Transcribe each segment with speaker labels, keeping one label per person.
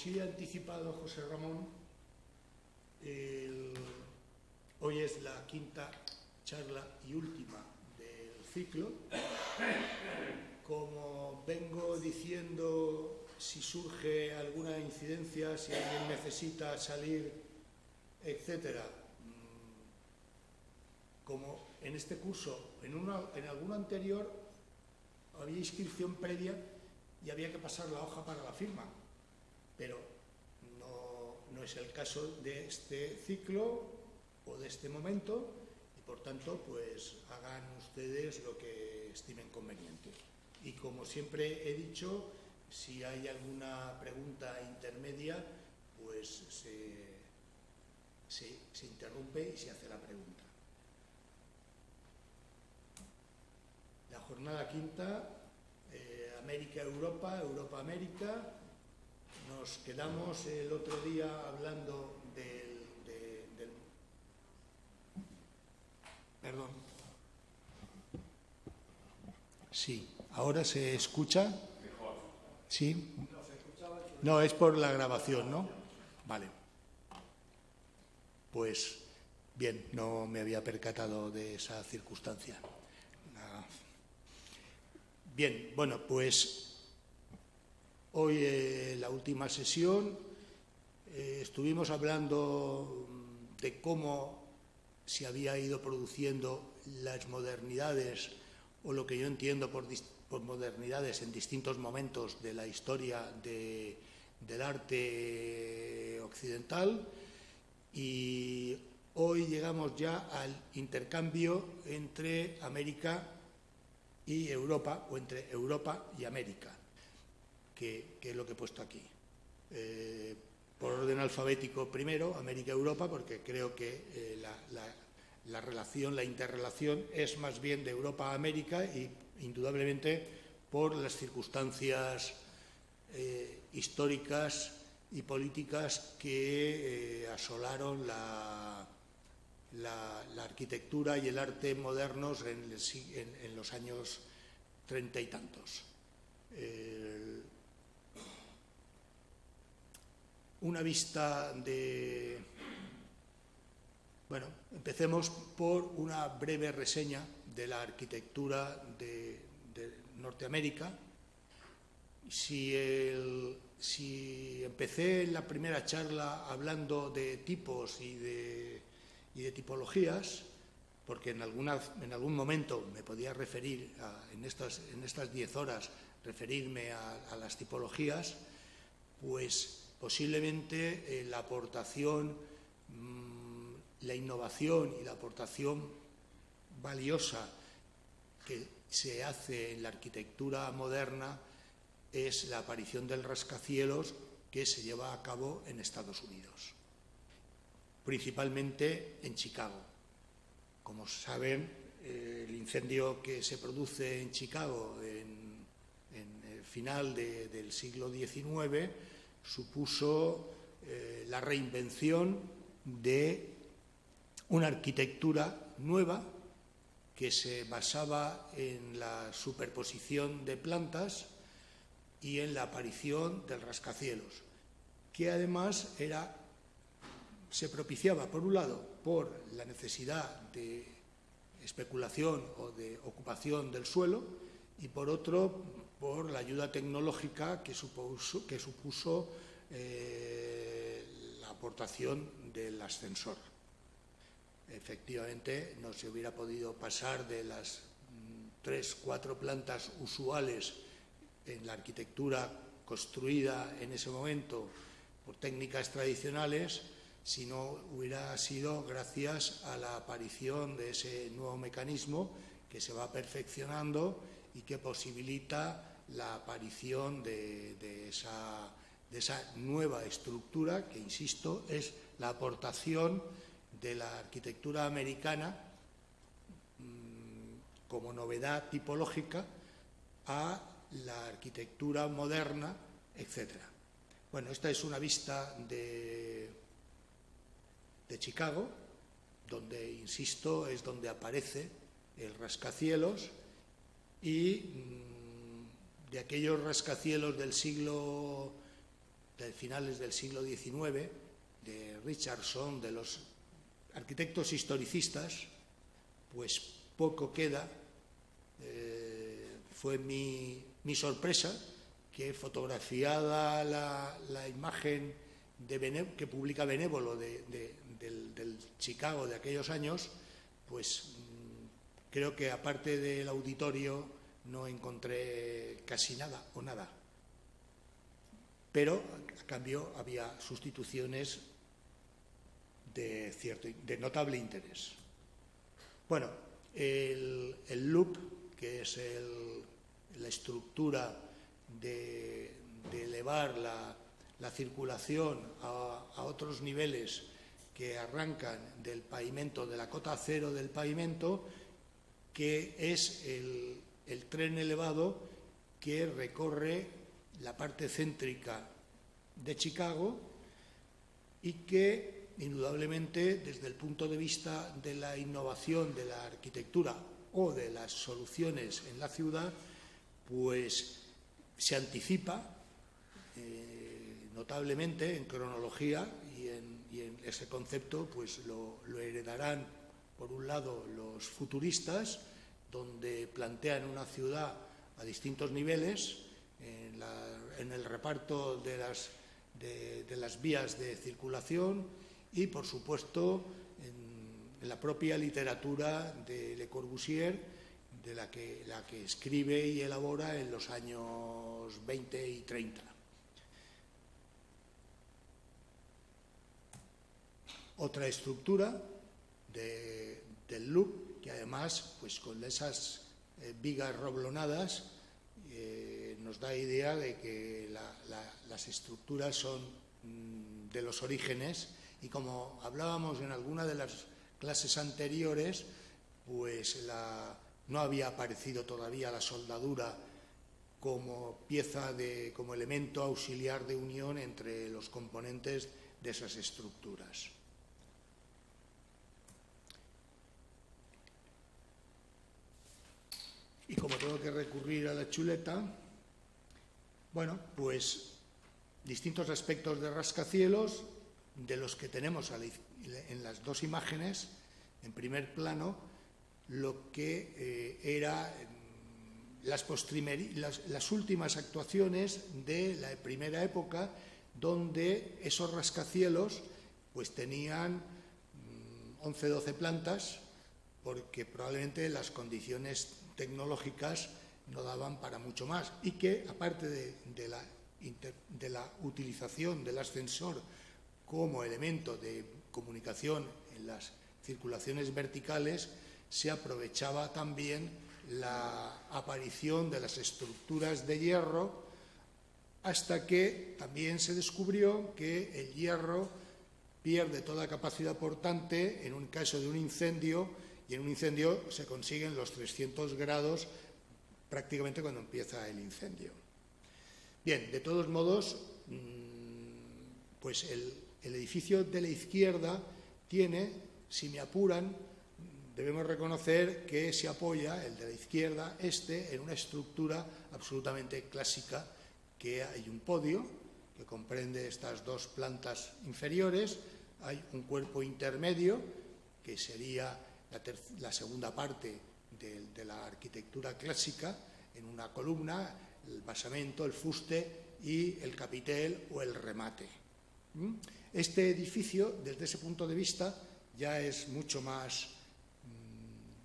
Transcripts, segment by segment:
Speaker 1: sí ha anticipado José Ramón, hoy es la quinta charla y última del ciclo. Como vengo diciendo, si surge alguna incidencia, si alguien necesita salir, etcétera, como en este curso, en alguno anterior, había inscripción previa y había que pasar la hoja para la firma, pero no es el caso de este ciclo o de este momento, y por tanto, pues hagan ustedes lo que estimen conveniente. Y como siempre he dicho, si hay alguna pregunta intermedia, pues se interrumpe y se hace la pregunta. La jornada quinta, América-Europa, Europa-América. Nos quedamos el otro día hablando del... Perdón. Sí, ¿ahora se escucha?
Speaker 2: Mejor.
Speaker 1: ¿Sí? No, es por la grabación, ¿no? Vale. Pues bien, no me había percatado de esa circunstancia. Bien, bueno, pues hoy la última sesión estuvimos hablando de cómo se había ido produciendo las modernidades, o lo que yo entiendo por modernidades en distintos momentos de la historia del arte occidental, y hoy llegamos ya al intercambio entre América y Europa, o entre Europa y América, que es lo que he puesto aquí. Por orden alfabético primero, América-Europa, porque creo que la relación, la interrelación es más bien de Europa a América, y indudablemente por las circunstancias históricas y políticas que asolaron la arquitectura y el arte modernos en los años 30 y tantos. Una vista de... Bueno, empecemos por una breve reseña de la arquitectura de Norteamérica. Si empecé en la primera charla hablando de tipos y de tipologías, porque en algún momento me podía referir, en estas 10 horas, referirme a las tipologías, pues posiblemente la aportación, la innovación y la aportación valiosa que se hace en la arquitectura moderna es la aparición del rascacielos que se lleva a cabo en Estados Unidos, principalmente en Chicago. Como saben, el incendio que se produce en Chicago en el final del siglo XIX supuso la reinvención de una arquitectura nueva que se basaba en la superposición de plantas y en la aparición del rascacielos, que además se propiciaba, por un lado, por la necesidad de especulación o de ocupación del suelo, y por otro, por la ayuda tecnológica que supuso la aportación del ascensor. Efectivamente, no se hubiera podido pasar de las 3-4 plantas usuales en la arquitectura construida en ese momento por técnicas tradicionales si no hubiera sido gracias a la aparición de ese nuevo mecanismo que se va perfeccionando y que posibilita la aparición de esa nueva estructura que, insisto, es la aportación de la arquitectura americana como novedad tipológica a la arquitectura moderna, etc. Bueno, esta es una vista de Chicago, donde, insisto, es donde aparece el rascacielos, y de aquellos rascacielos del siglo de finales del siglo XIX, de Richardson, de los arquitectos historicistas, pues poco queda. Fue mi sorpresa que, fotografiada la imagen que publica Benévolo del Chicago de aquellos años, pues creo que aparte del auditorio no encontré casi nada o nada. Pero, a cambio, había sustituciones de notable interés. Bueno, el loop, que es la estructura de elevar la circulación a otros niveles que arrancan del pavimento, de la cota cero del pavimento, que es el tren elevado que recorre la parte céntrica de Chicago y que, indudablemente, desde el punto de vista de la innovación de la arquitectura o de las soluciones en la ciudad, pues se anticipa notablemente en cronología, y en ese concepto pues lo heredarán, por un lado, los futuristas, donde plantean una ciudad a distintos niveles en el reparto de las vías de circulación y, por supuesto, en la propia literatura de Le Corbusier, de la que escribe y elabora en los años 20 y 30. Otra estructura del loop, que además, pues con esas vigas roblonadas, nos da idea de que las estructuras son de los orígenes, y como hablábamos en alguna de las clases anteriores, pues no había aparecido todavía la soldadura como como elemento auxiliar de unión entre los componentes de esas estructuras. Y como tengo que recurrir a la chuleta, bueno, pues distintos aspectos de rascacielos, de los que tenemos en las dos imágenes, en primer plano, lo que era las últimas actuaciones de la primera época, donde esos rascacielos pues tenían 11-12 plantas, porque probablemente las condiciones tecnológicas no daban para mucho más, y que, aparte de la utilización del ascensor como elemento de comunicación en las circulaciones verticales, se aprovechaba también la aparición de las estructuras de hierro, hasta que también se descubrió que el hierro pierde toda capacidad portante en un caso de un incendio, y en un incendio se consiguen los 300 grados prácticamente cuando empieza el incendio. Bien, de todos modos, pues el edificio de la izquierda tiene, si me apuran, debemos reconocer que se apoya, el de la izquierda, en una estructura absolutamente clásica, que hay un podio que comprende estas dos plantas inferiores, hay un cuerpo intermedio, que sería la segunda parte de la arquitectura clásica, en una columna, el basamento, el fuste y el capitel o el remate. Este edificio, desde ese punto de vista, ya es mucho más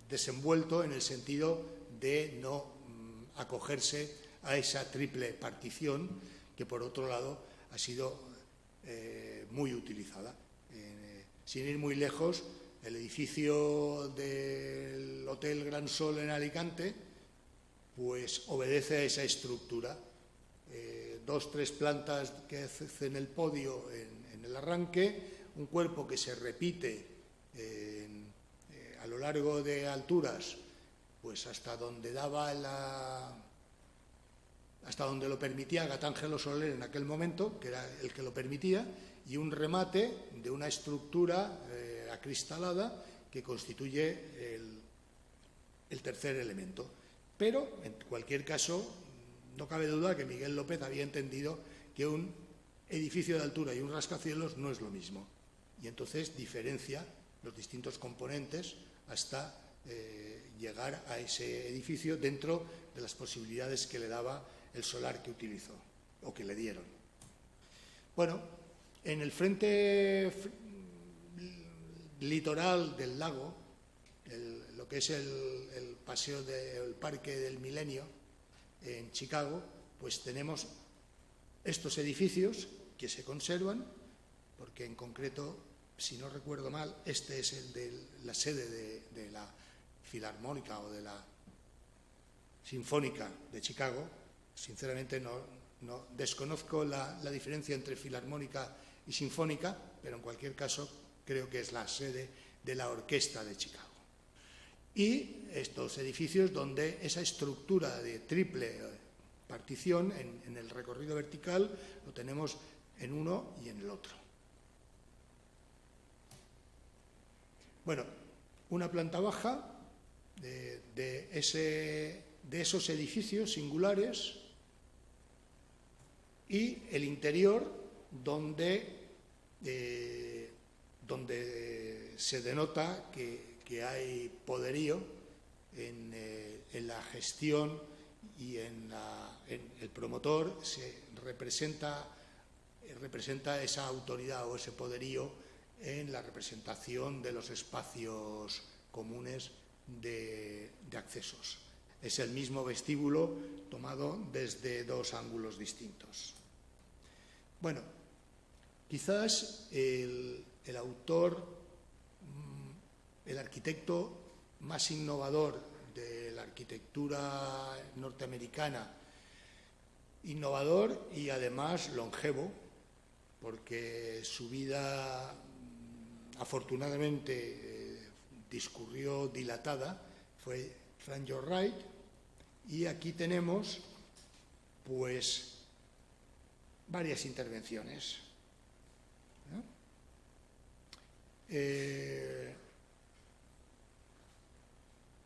Speaker 1: desenvuelto, en el sentido de no acogerse a esa triple partición, que por otro lado ha sido muy utilizada. Sin ir muy lejos, el edificio del Hotel Gran Sol en Alicante pues obedece a esa estructura. 2-3 plantas que hacen el podio en el arranque, un cuerpo que se repite a lo largo de alturas, pues hasta donde lo permitía Gatángelo Soler en aquel momento, que era el que lo permitía, y un remate de una estructura acristalada que constituye el tercer elemento. Pero, en cualquier caso, no cabe duda que Miguel López había entendido que un edificio de altura y un rascacielos no es lo mismo. Y entonces diferencia los distintos componentes hasta llegar a ese edificio dentro de las posibilidades que le daba el solar que utilizó o que le dieron. Bueno, en el frente litoral del lago, lo que es el paseo del Parque del Milenio en Chicago, pues tenemos estos edificios que se conservan, porque en concreto, si no recuerdo mal, este es el de la sede de la Filarmónica o de la Sinfónica de Chicago. Sinceramente no desconozco la diferencia entre Filarmónica y Sinfónica, pero en cualquier caso creo que es la sede de la Orquesta de Chicago. Y estos edificios donde esa estructura de triple partición en el recorrido vertical lo tenemos en uno y en el otro. Bueno, una planta baja de esos edificios singulares y el interior donde se denota que hay poderío en la gestión y en el promotor. Se representa esa autoridad o ese poderío en la representación de los espacios comunes de accesos. Es el mismo vestíbulo tomado desde dos ángulos distintos. Bueno, quizás el autor, el arquitecto más innovador de la arquitectura norteamericana, innovador y además longevo, porque su vida afortunadamente discurrió dilatada, fue Frank Lloyd Wright, y aquí tenemos pues varias intervenciones, ¿no?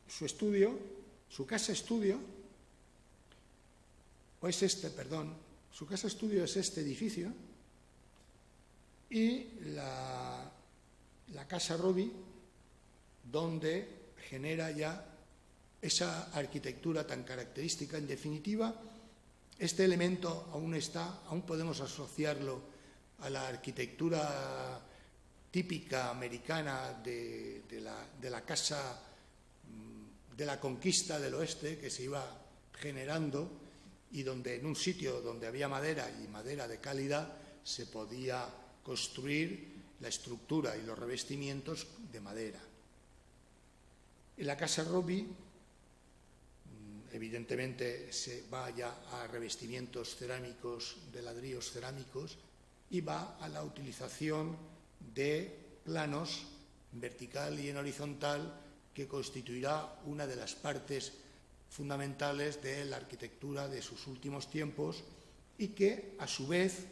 Speaker 1: Su estudio, su casa estudio, su casa estudio es este edificio, y la casa Robbie, donde genera ya esa arquitectura tan característica. En definitiva, este elemento aún podemos asociarlo a la arquitectura típica americana de la casa de la conquista del oeste, que se iba generando y donde en un sitio donde había madera y madera de calidad se podía construir la estructura y los revestimientos de madera. En la casa Robbie, evidentemente, se va ya a revestimientos cerámicos, de ladrillos cerámicos, y va a la utilización de planos en vertical y en horizontal, que constituirá una de las partes fundamentales de la arquitectura de sus últimos tiempos y que, a su vez,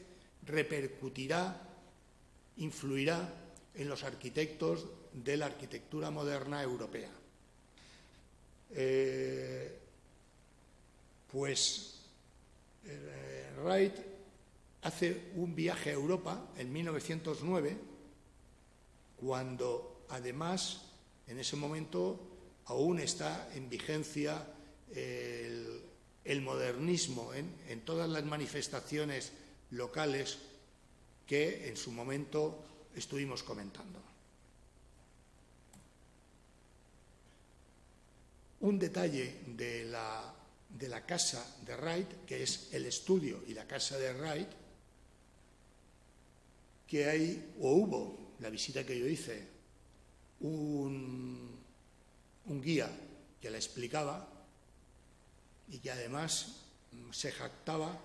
Speaker 1: influirá en los arquitectos de la arquitectura moderna europea. Wright hace un viaje a Europa en 1909, cuando además en ese momento aún está en vigencia el modernismo en todas las manifestaciones locales que en su momento estuvimos comentando. Un detalle de la casa de Wright, que es el estudio y la casa de Wright, que hubo, la visita que yo hice, un guía que la explicaba y que además se jactaba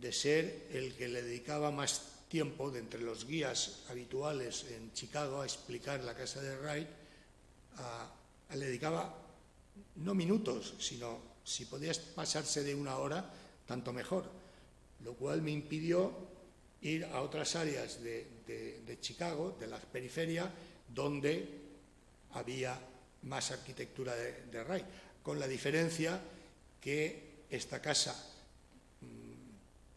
Speaker 1: de ser el que le dedicaba más tiempo de entre los guías habituales en Chicago a explicar la casa de Wright. Le dedicaba no minutos, sino si podías pasarse de una hora, tanto mejor, lo cual me impidió ir a otras áreas de Chicago, de la periferia, donde había más arquitectura de Wright, con la diferencia que esta casa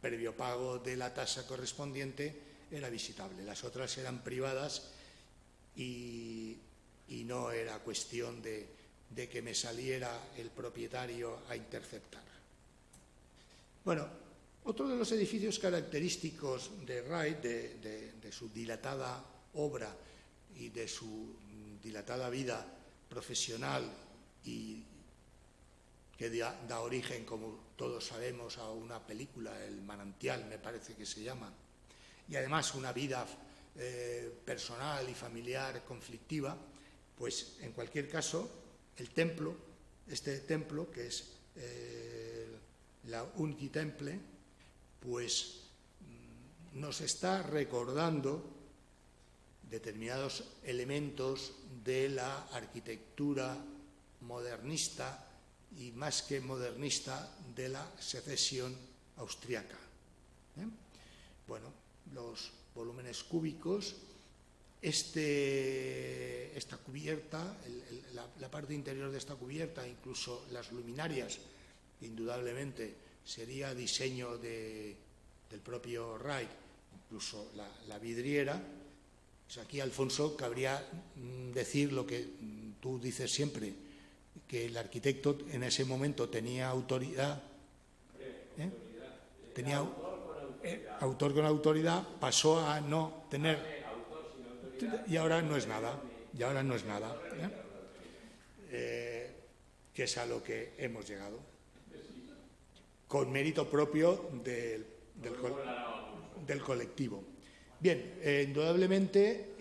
Speaker 1: previo pago de la tasa correspondiente, era visitable. Las otras eran privadas y no era cuestión de que me saliera el propietario a interceptar. Bueno, otro de los edificios característicos de Wright, de su dilatada obra y de su dilatada vida profesional, y que da origen, como todos sabemos, a una película, El manantial, me parece que se llama, y además una vida personal y familiar conflictiva, pues en cualquier caso, el templo, este templo, que es la Unity Temple, pues nos está recordando determinados elementos de la arquitectura modernista y, más que modernista, de la secesión austriaca. Bueno, los volúmenes cúbicos, esta cubierta, la parte interior de esta cubierta, incluso las luminarias, indudablemente sería diseño del propio Wright, incluso la vidriera. Pues aquí, Alfonso, cabría decir lo que tú dices siempre, que el arquitecto en ese momento tenía autoridad, tenía autor con autoridad, pasó a no tener, y ahora no es nada, que es a lo que hemos llegado, con mérito propio del colectivo. Bien, indudablemente,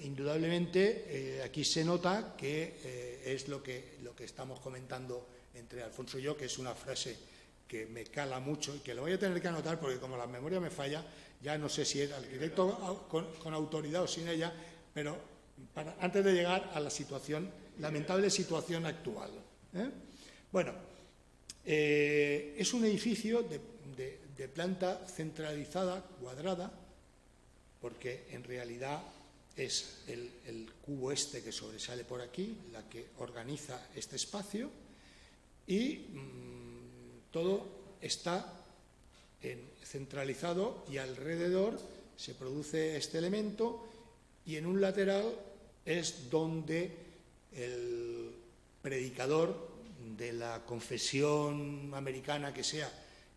Speaker 1: aquí se nota que es lo que estamos comentando entre Alfonso y yo, que es una frase que me cala mucho y que lo voy a tener que anotar, porque como la memoria me falla, ya no sé si es arquitecto con autoridad o sin ella, pero antes de llegar a la lamentable situación actual. Bueno, es un edificio de planta centralizada, cuadrada, porque en realidad es el cubo este que sobresale por aquí, la que organiza este espacio, y todo está centralizado, y alrededor se produce este elemento, y en un lateral es donde el predicador de la confesión americana que sea,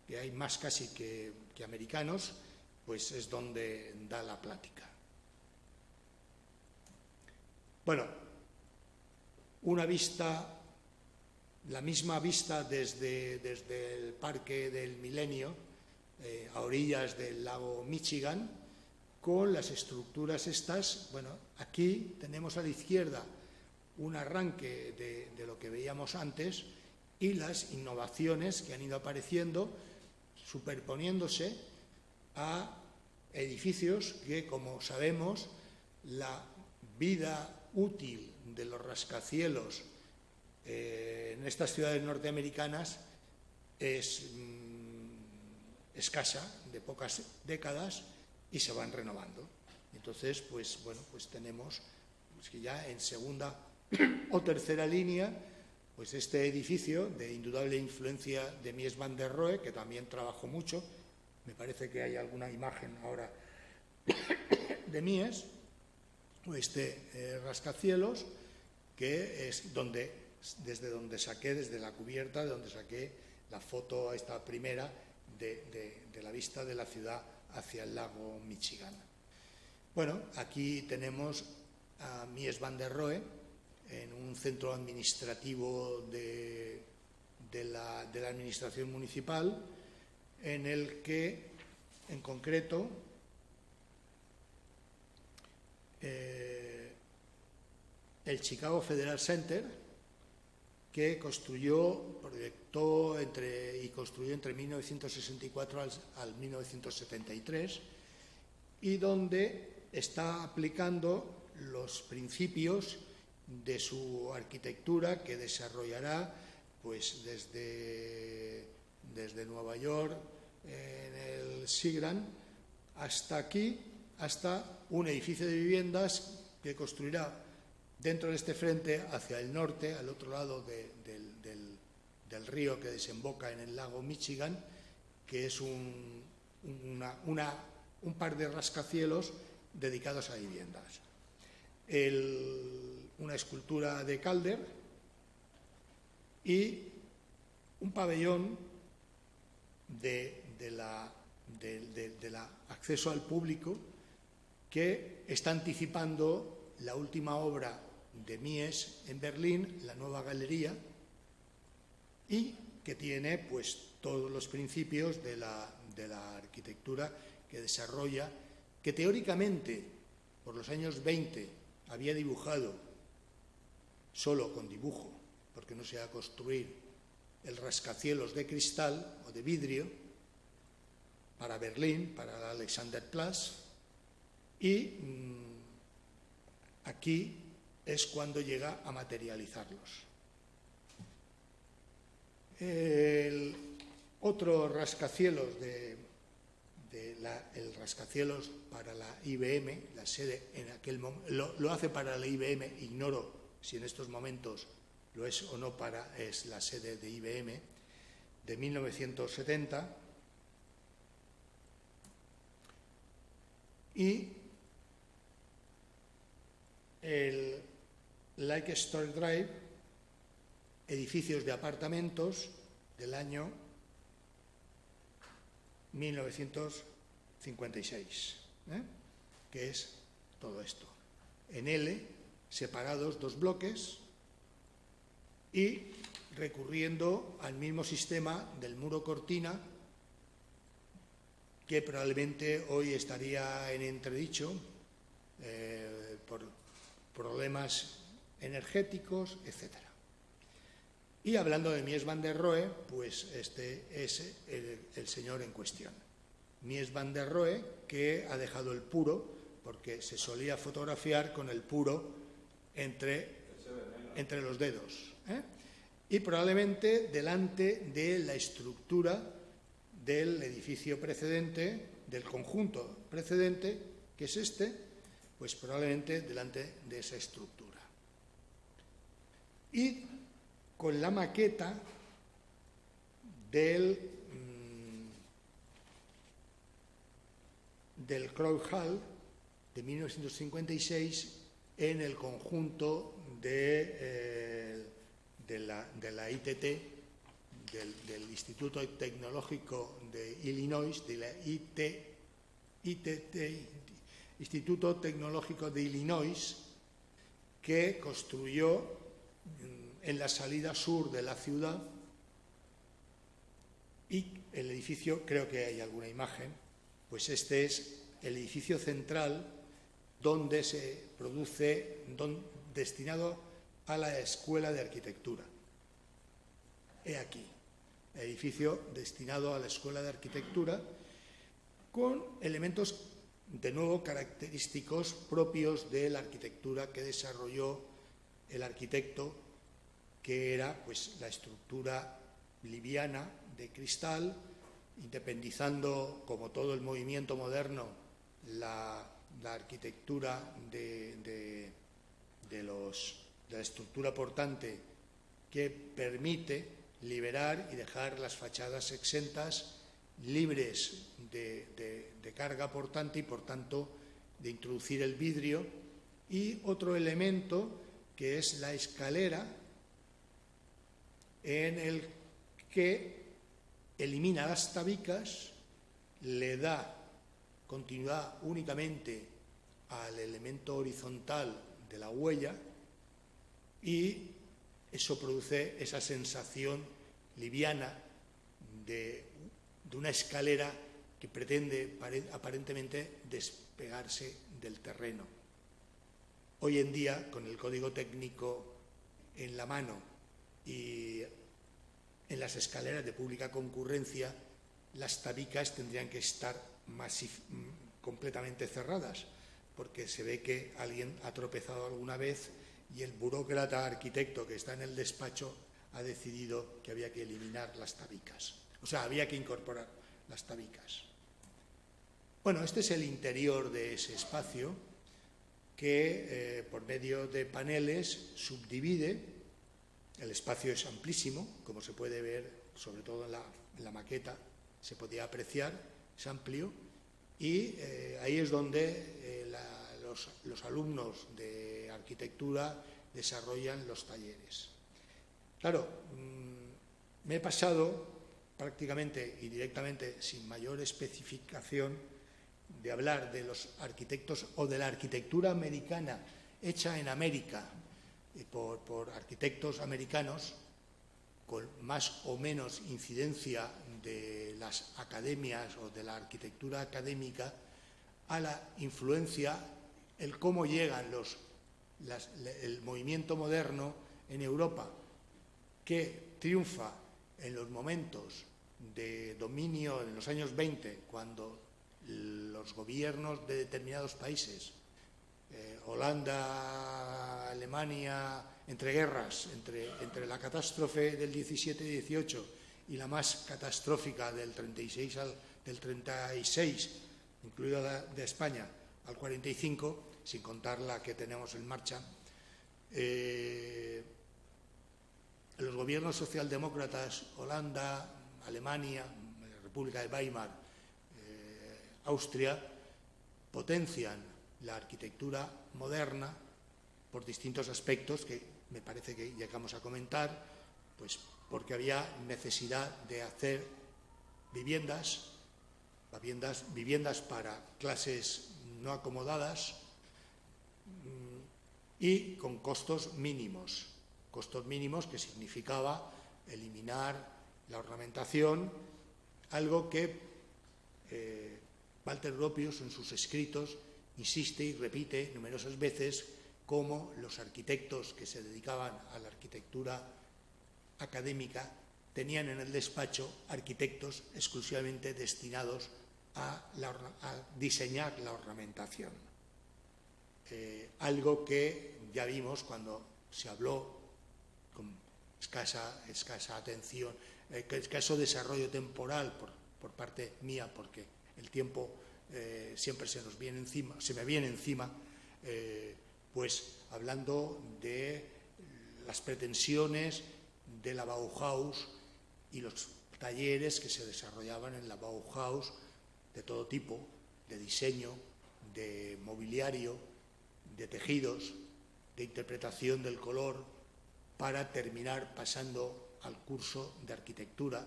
Speaker 1: que hay más casi que americanos, pues es donde da la plática. Bueno, la misma vista desde el Parque del Milenio, a orillas del lago Michigan, con las estructuras estas. Bueno, aquí tenemos a la izquierda un arranque de lo que veíamos antes y las innovaciones que han ido apareciendo, superponiéndose a edificios que, como sabemos, la vida útil de los rascacielos en estas ciudades norteamericanas es escasa, de pocas décadas, y se van renovando. Entonces, pues bueno, pues tenemos que ya en segunda o tercera línea, pues este edificio de indudable influencia de Mies van der Rohe, que también trabajó mucho. Me parece que hay alguna imagen ahora de Mies, o este rascacielos, que es desde la cubierta, de donde saqué la foto esta primera de la vista de la ciudad hacia el lago Michigan. Bueno, aquí tenemos a Mies van der Rohe en un centro administrativo de la administración municipal, en el que, en concreto, el Chicago Federal Center, que proyectó y construyó entre 1964 al 1973, y donde está aplicando los principios de su arquitectura, que desarrollará pues desde Nueva York, en el Seagram, hasta aquí, hasta un edificio de viviendas que construirá dentro de este frente, hacia el norte, al otro lado del río que desemboca en el lago Michigan, que es un un par de rascacielos dedicados a viviendas. Una escultura de Calder y un pabellón del acceso al público que está anticipando la última obra de Mies en Berlín, la nueva galería, y que tiene pues todos los principios de la arquitectura que desarrolla, que teóricamente por los años 20 había dibujado solo con dibujo, porque no se iba a construir el rascacielos de cristal o de vidrio para Berlín, para el Alexanderplatz, y aquí es cuando llega a materializarlos. El otro rascacielos el rascacielos para la IBM, la sede en aquel momento, lo hace para la IBM, ignoro si en estos momentos lo es o no, es la sede de IBM, de 1970, y el Lake Store Drive, edificios de apartamentos del año 1956, que es todo esto. En L, separados dos bloques y recurriendo al mismo sistema del muro cortina, que probablemente hoy estaría en entredicho por problemas energéticos, etc. Y hablando de Mies van der Rohe, pues este es el señor en cuestión. Mies van der Rohe, que ha dejado el puro, porque se solía fotografiar con el puro entre los dedos, y probablemente delante de la estructura del edificio precedente, del conjunto precedente, que es este, pues probablemente delante de esa estructura. Y con la maqueta del Crown Hall de 1956 en el conjunto de la ITT, del Instituto Tecnológico de Illinois, de la ITT, Instituto Tecnológico de Illinois, que construyó en la salida sur de la ciudad, y el edificio, creo que hay alguna imagen, pues este es el edificio central donde se produce, destinado a la Escuela de Arquitectura. He aquí, el edificio destinado a la Escuela de Arquitectura, con elementos de nuevo característicos propios de la arquitectura que desarrolló el arquitecto, que era pues la estructura liviana de cristal, independizando, como todo el movimiento moderno, la arquitectura de la estructura portante, que permite liberar y dejar las fachadas exentas, libres de carga portante y, por tanto, de introducir el vidrio. Y otro elemento que es la escalera, en el que elimina las tabicas, le da continuidad únicamente al elemento horizontal de la huella, y eso produce esa sensación liviana de una escalera que pretende aparentemente despegarse del terreno. Hoy en día, con el código técnico en la mano y en las escaleras de pública concurrencia, las tabicas tendrían que estar completamente cerradas, porque se ve que alguien ha tropezado alguna vez y el burócrata arquitecto que está en el despacho ha decidido que había que eliminar las tabicas. O sea, había que incorporar las tabicas. Bueno, este es el interior de ese espacio que, por medio de paneles, subdivide. El espacio es amplísimo, como se puede ver, sobre todo en la maqueta, se podía apreciar. es amplio, y ahí es donde los alumnos de arquitectura desarrollan los talleres. Claro, me he pasado prácticamente y directamente, sin mayor especificación, de hablar de los arquitectos o de la arquitectura americana hecha en América por arquitectos americanos, con más o menos incidencia de las academias o de la arquitectura académica, a la influencia, el cómo llegan el movimiento moderno en Europa, que triunfa en los momentos de dominio en los años 20, cuando los gobiernos de determinados países, Holanda, Alemania, entre guerras, entre la catástrofe del 17 y 18 y la más catastrófica del 36, incluida la de España, al 45, sin contar la que tenemos en marcha, los gobiernos socialdemócratas, Holanda, Alemania, República de Weimar, Austria, potencian la arquitectura moderna por distintos aspectos que me parece que llegamos a comentar, pues porque había necesidad de hacer viviendas para clases no acomodadas y con costos mínimos que significaba eliminar la ornamentación, algo que Walter Gropius en sus escritos insiste y repite numerosas veces, como los arquitectos que se dedicaban a la arquitectura académica tenían en el despacho arquitectos exclusivamente destinados a diseñar la ornamentación. Algo que ya vimos cuando se habló con escasa atención, escaso desarrollo temporal por parte mía, porque el tiempo siempre se me viene encima, pues hablando de las pretensiones de la Bauhaus y los talleres que se desarrollaban en la Bauhaus de todo tipo, de diseño, de mobiliario, de tejidos, de interpretación del color, para terminar pasando al curso de arquitectura,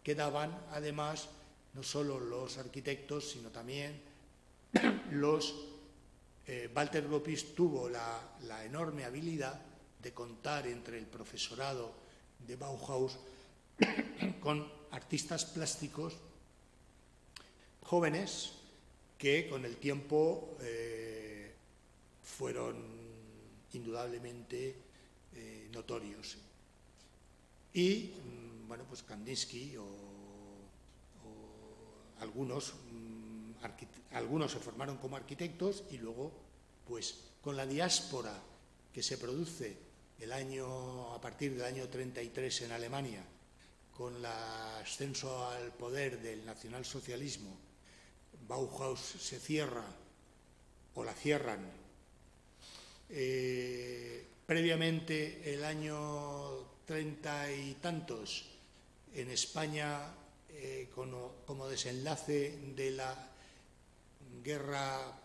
Speaker 1: que daban además no solo los arquitectos, sino también Walter Gropius tuvo la enorme habilidad de contar entre el profesorado de Bauhaus con artistas plásticos jóvenes que con el tiempo fueron indudablemente notorios. Y, bueno, pues Kandinsky o algunos se formaron como arquitectos y luego, pues con la diáspora que se produce a partir del año 33 en Alemania, con el ascenso al poder del nacionalsocialismo, Bauhaus se cierra o la cierran. Previamente, el año 30 y tantos, en España, como desenlace de la guerra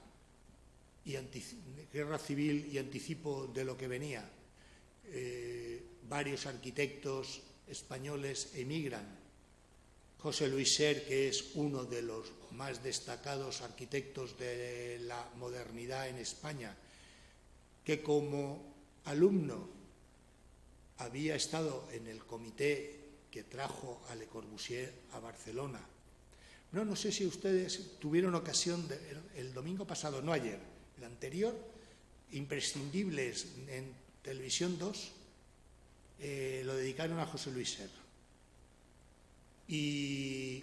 Speaker 1: civil y anticipo de lo que venía, varios arquitectos españoles emigran. José Luis Ser, que es uno de los más destacados arquitectos de la modernidad en España, que como alumno había estado en el comité que trajo a Le Corbusier a Barcelona. No sé si ustedes tuvieron ocasión, el domingo pasado, no ayer, el anterior, imprescindibles en Televisión 2, lo dedicaron a José Luis Ser. Y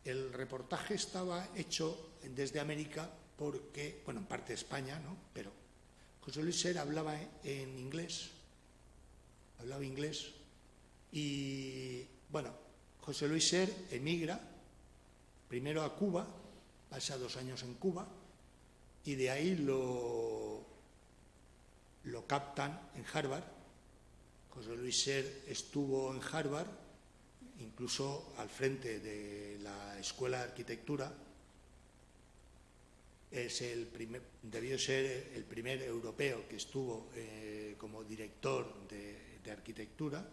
Speaker 1: el reportaje estaba hecho desde América porque, bueno, en parte de España, ¿no? Pero José Luis Ser hablaba inglés y, bueno, José Luis Ser emigra primero a Cuba, pasa 2 años en Cuba y de ahí lo captan en Harvard. José Luis Ser estuvo en Harvard incluso al frente de la Escuela de Arquitectura. Debió ser el primer europeo que estuvo como director de arquitectura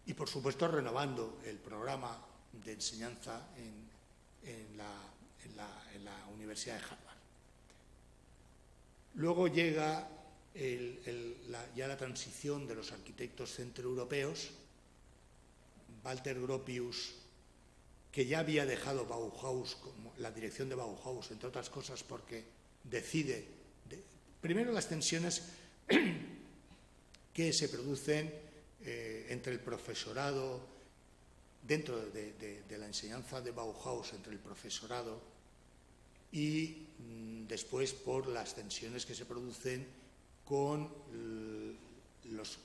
Speaker 1: y, por supuesto, renovando el programa de enseñanza en la Universidad de Harvard. Luego llega ya la transición de los arquitectos centroeuropeos. Walter Gropius, que ya había dejado Bauhaus, la dirección de Bauhaus, entre otras cosas, porque decide, primero, las tensiones que se producen entre el profesorado, dentro de la enseñanza de Bauhaus, entre el profesorado, y después por las tensiones que se producen con los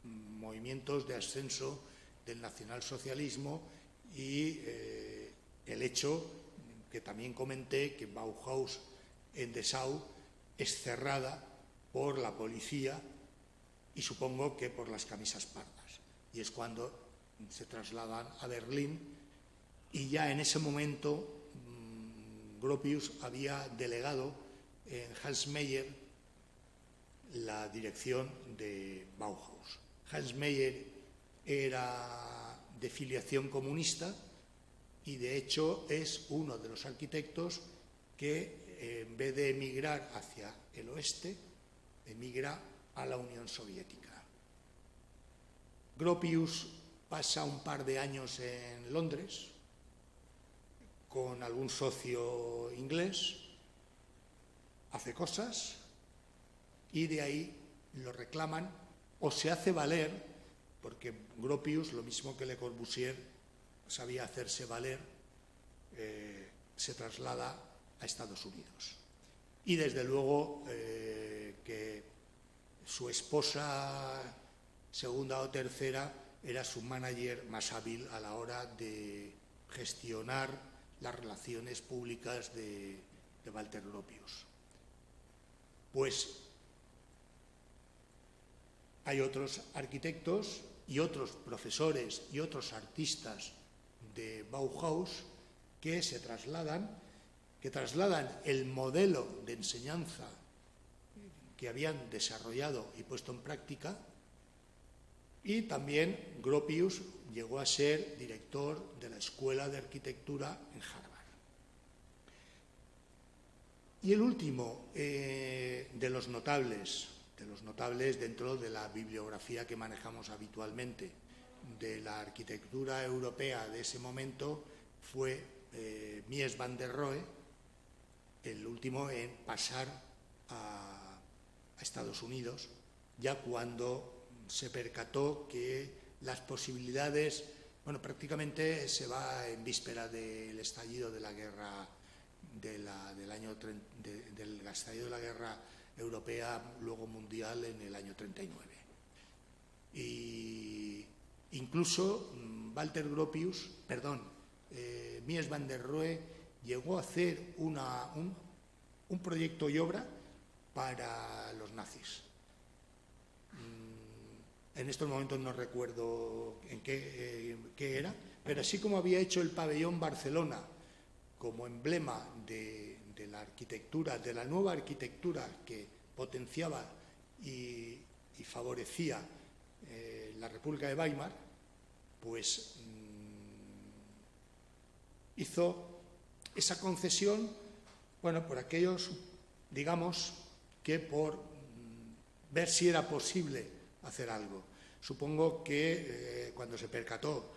Speaker 1: movimientos de ascenso del nacionalsocialismo y el hecho que también comenté, que Bauhaus en Dessau es cerrada por la policía y supongo que por las camisas pardas. Y es cuando se trasladan a Berlín y ya en ese momento Gropius había delegado en Hans Meyer la dirección de Bauhaus. Hans Meyer era de filiación comunista y, de hecho, es uno de los arquitectos que, en vez de emigrar hacia el oeste, emigra a la Unión Soviética. Gropius pasa un par de años en Londres con algún socio inglés, hace cosas y de ahí lo reclaman o se hace valer, porque Gropius, lo mismo que Le Corbusier, sabía hacerse valer, se traslada a Estados Unidos. Y desde luego que su esposa, segunda o tercera, era su manager más hábil a la hora de gestionar las relaciones públicas de Walter Gropius. Pues hay otros arquitectos y otros profesores y otros artistas de Bauhaus que trasladan el modelo de enseñanza que habían desarrollado y puesto en práctica, y también Gropius llegó a ser director de la Escuela de Arquitectura en Harvard. Y el último de los notables dentro de la bibliografía que manejamos habitualmente de la arquitectura europea de ese momento fue Mies van der Rohe, el último en pasar a Estados Unidos, ya cuando se percató que las posibilidades, prácticamente se va en víspera del estallido de la guerra del estallido de la guerra europea, luego mundial, en el año 39. Y incluso Mies van der Rohe llegó a hacer un proyecto y obra para los nazis. En estos momentos no recuerdo en qué era, pero así como había hecho el pabellón Barcelona como emblema de la arquitectura, de la nueva arquitectura que potenciaba y favorecía la República de Weimar, pues hizo esa concesión, por aquellos, digamos, que por ver si era posible hacer algo. Supongo que cuando se percató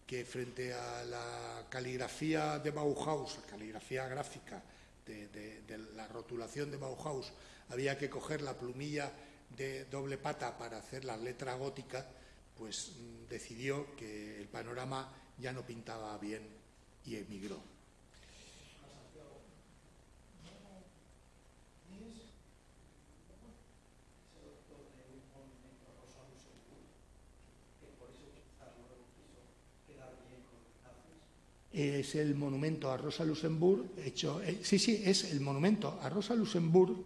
Speaker 1: que frente a la caligrafía de Bauhaus, la caligrafía gráfica de la rotulación de Bauhaus, había que coger la plumilla de doble pata para hacer la letra gótica, pues decidió que el panorama ya no pintaba bien y emigró. Es el monumento a Rosa Luxemburg hecho. Es el monumento a Rosa Luxemburg,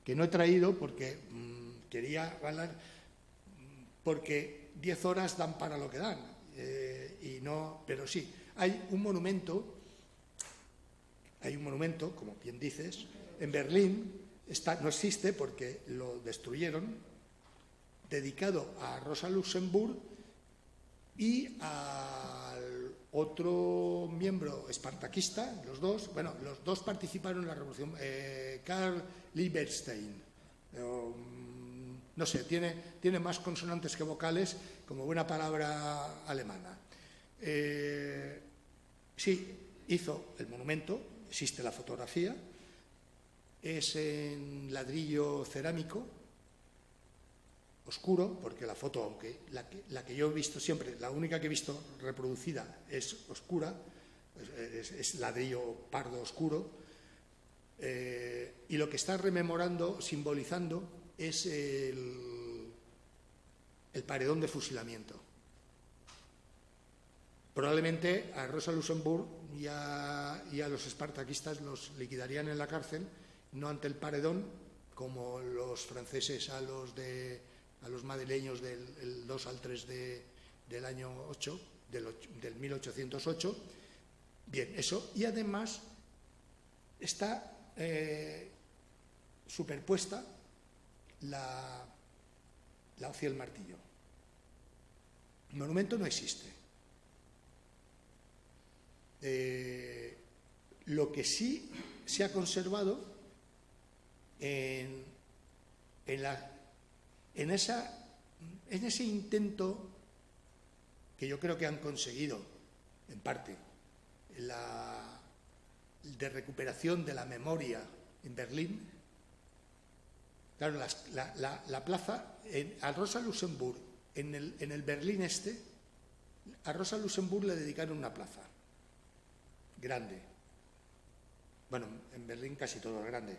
Speaker 1: que no he traído porque quería hablar, porque 10 horas dan para lo que dan. pero sí, hay un monumento, como bien dices, en Berlín, no existe porque lo destruyeron, dedicado a Rosa Luxemburg y al otro miembro espartaquista, los dos participaron en la revolución, Karl Lieberstein. No sé, tiene más consonantes que vocales, como buena palabra alemana. Sí, hizo el monumento, existe la fotografía, es en ladrillo cerámico, oscuro, porque la foto, aunque la que yo he visto siempre, la única que he visto reproducida es oscura, es ladrillo pardo oscuro, y lo que está rememorando, simbolizando, es el paredón de fusilamiento. Probablemente a Rosa Luxemburg y a los espartaquistas los liquidarían en la cárcel, no ante el paredón, como los franceses a los madrileños del 2 al 3 del año 8, del 1808. Bien, eso. Y además está superpuesta la hoz y el martillo. El monumento no existe. Lo que sí se ha conservado en ese intento que yo creo que han conseguido, en parte, de recuperación de la memoria en Berlín. Claro, la plaza, a Rosa Luxemburg, en el Berlín Este, a Rosa Luxemburg le dedicaron una plaza grande. Bueno, en Berlín casi todo es grande,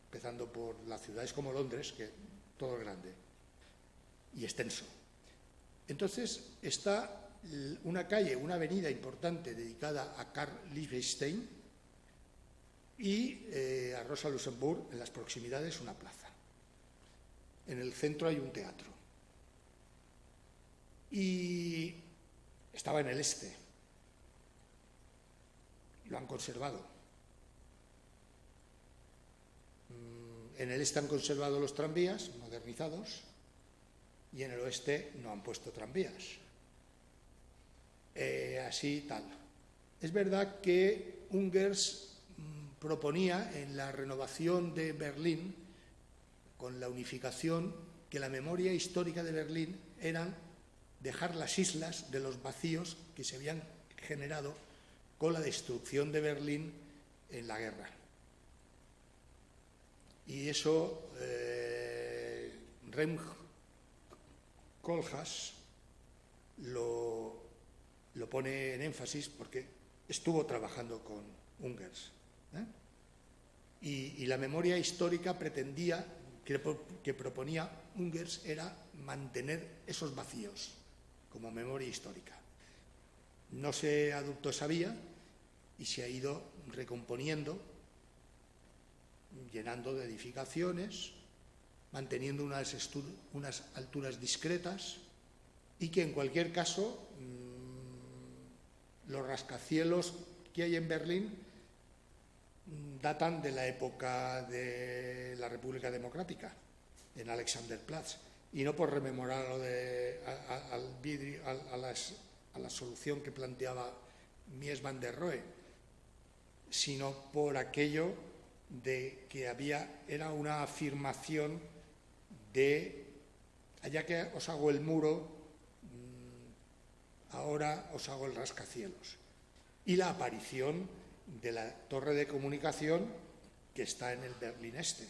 Speaker 1: empezando por las ciudades como Londres, que todo es grande y extenso. Entonces está una calle, una avenida importante dedicada a Karl Lieberstein y a Rosa Luxemburg, en las proximidades, una plaza. En el centro hay un teatro. Y estaba en el este. Lo han conservado. En el este han conservado los tranvías modernizados y en el oeste no han puesto tranvías. Así tal. Es verdad que Ungers proponía en la renovación de Berlín, con la unificación, que la memoria histórica de Berlín eran dejar las islas de los vacíos que se habían generado con la destrucción de Berlín en la guerra. Y eso Rem Koolhaas lo pone en énfasis porque estuvo trabajando con Ungers. Y la memoria histórica pretendía, que proponía Ungers, era mantener esos vacíos como memoria histórica. No se adoptó esa vía y se ha ido recomponiendo, llenando de edificaciones, manteniendo unas alturas discretas y que en cualquier caso los rascacielos que hay en Berlín datan de la época de la República Democrática, en Alexanderplatz, y no por rememorar a la solución que planteaba Mies van der Rohe, sino por aquello de que era una afirmación de allá que os hago el muro, ahora os hago el rascacielos. Y la aparición de la torre de comunicación que está en el Berlín Este,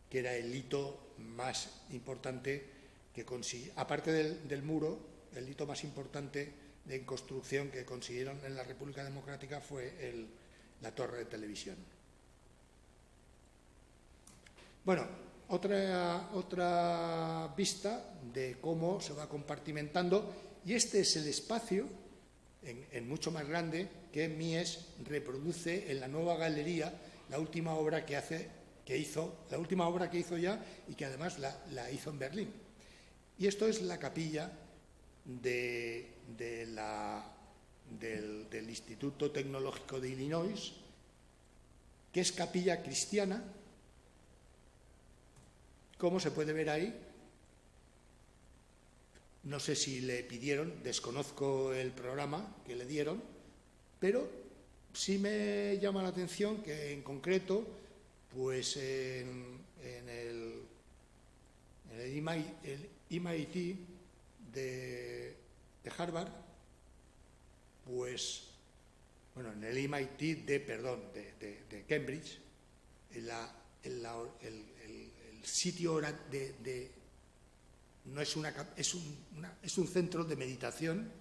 Speaker 1: que era el hito más importante que consiguió, aparte del muro, el hito más importante de construcción que consiguieron en la República Democrática fue la torre de televisión. Bueno, otra vista de cómo se va compartimentando, y este es el espacio, en mucho más grande, que Mies reproduce en la nueva galería, la última obra que hizo ya, y que además la hizo en Berlín. Y esto es la capilla del Instituto Tecnológico de Illinois, que es capilla cristiana, como se puede ver ahí. No sé si le pidieron, desconozco el programa que le dieron, pero sí me llama la atención que en concreto, pues en el MIT de Harvard, pues, bueno, en el MIT de Cambridge, el sitio no es es un centro de meditación,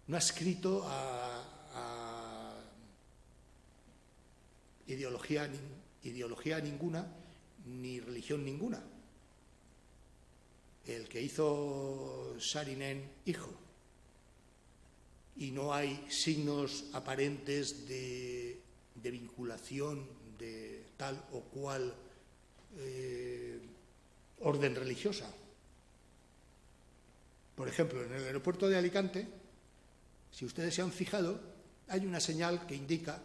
Speaker 1: no adscrito a ideología ninguna ni religión ninguna. El que hizo Saarinen, hijo, y no hay signos aparentes de vinculación de tal o cual orden religiosa. Por ejemplo, en el aeropuerto de Alicante, si ustedes se han fijado, hay una señal que indica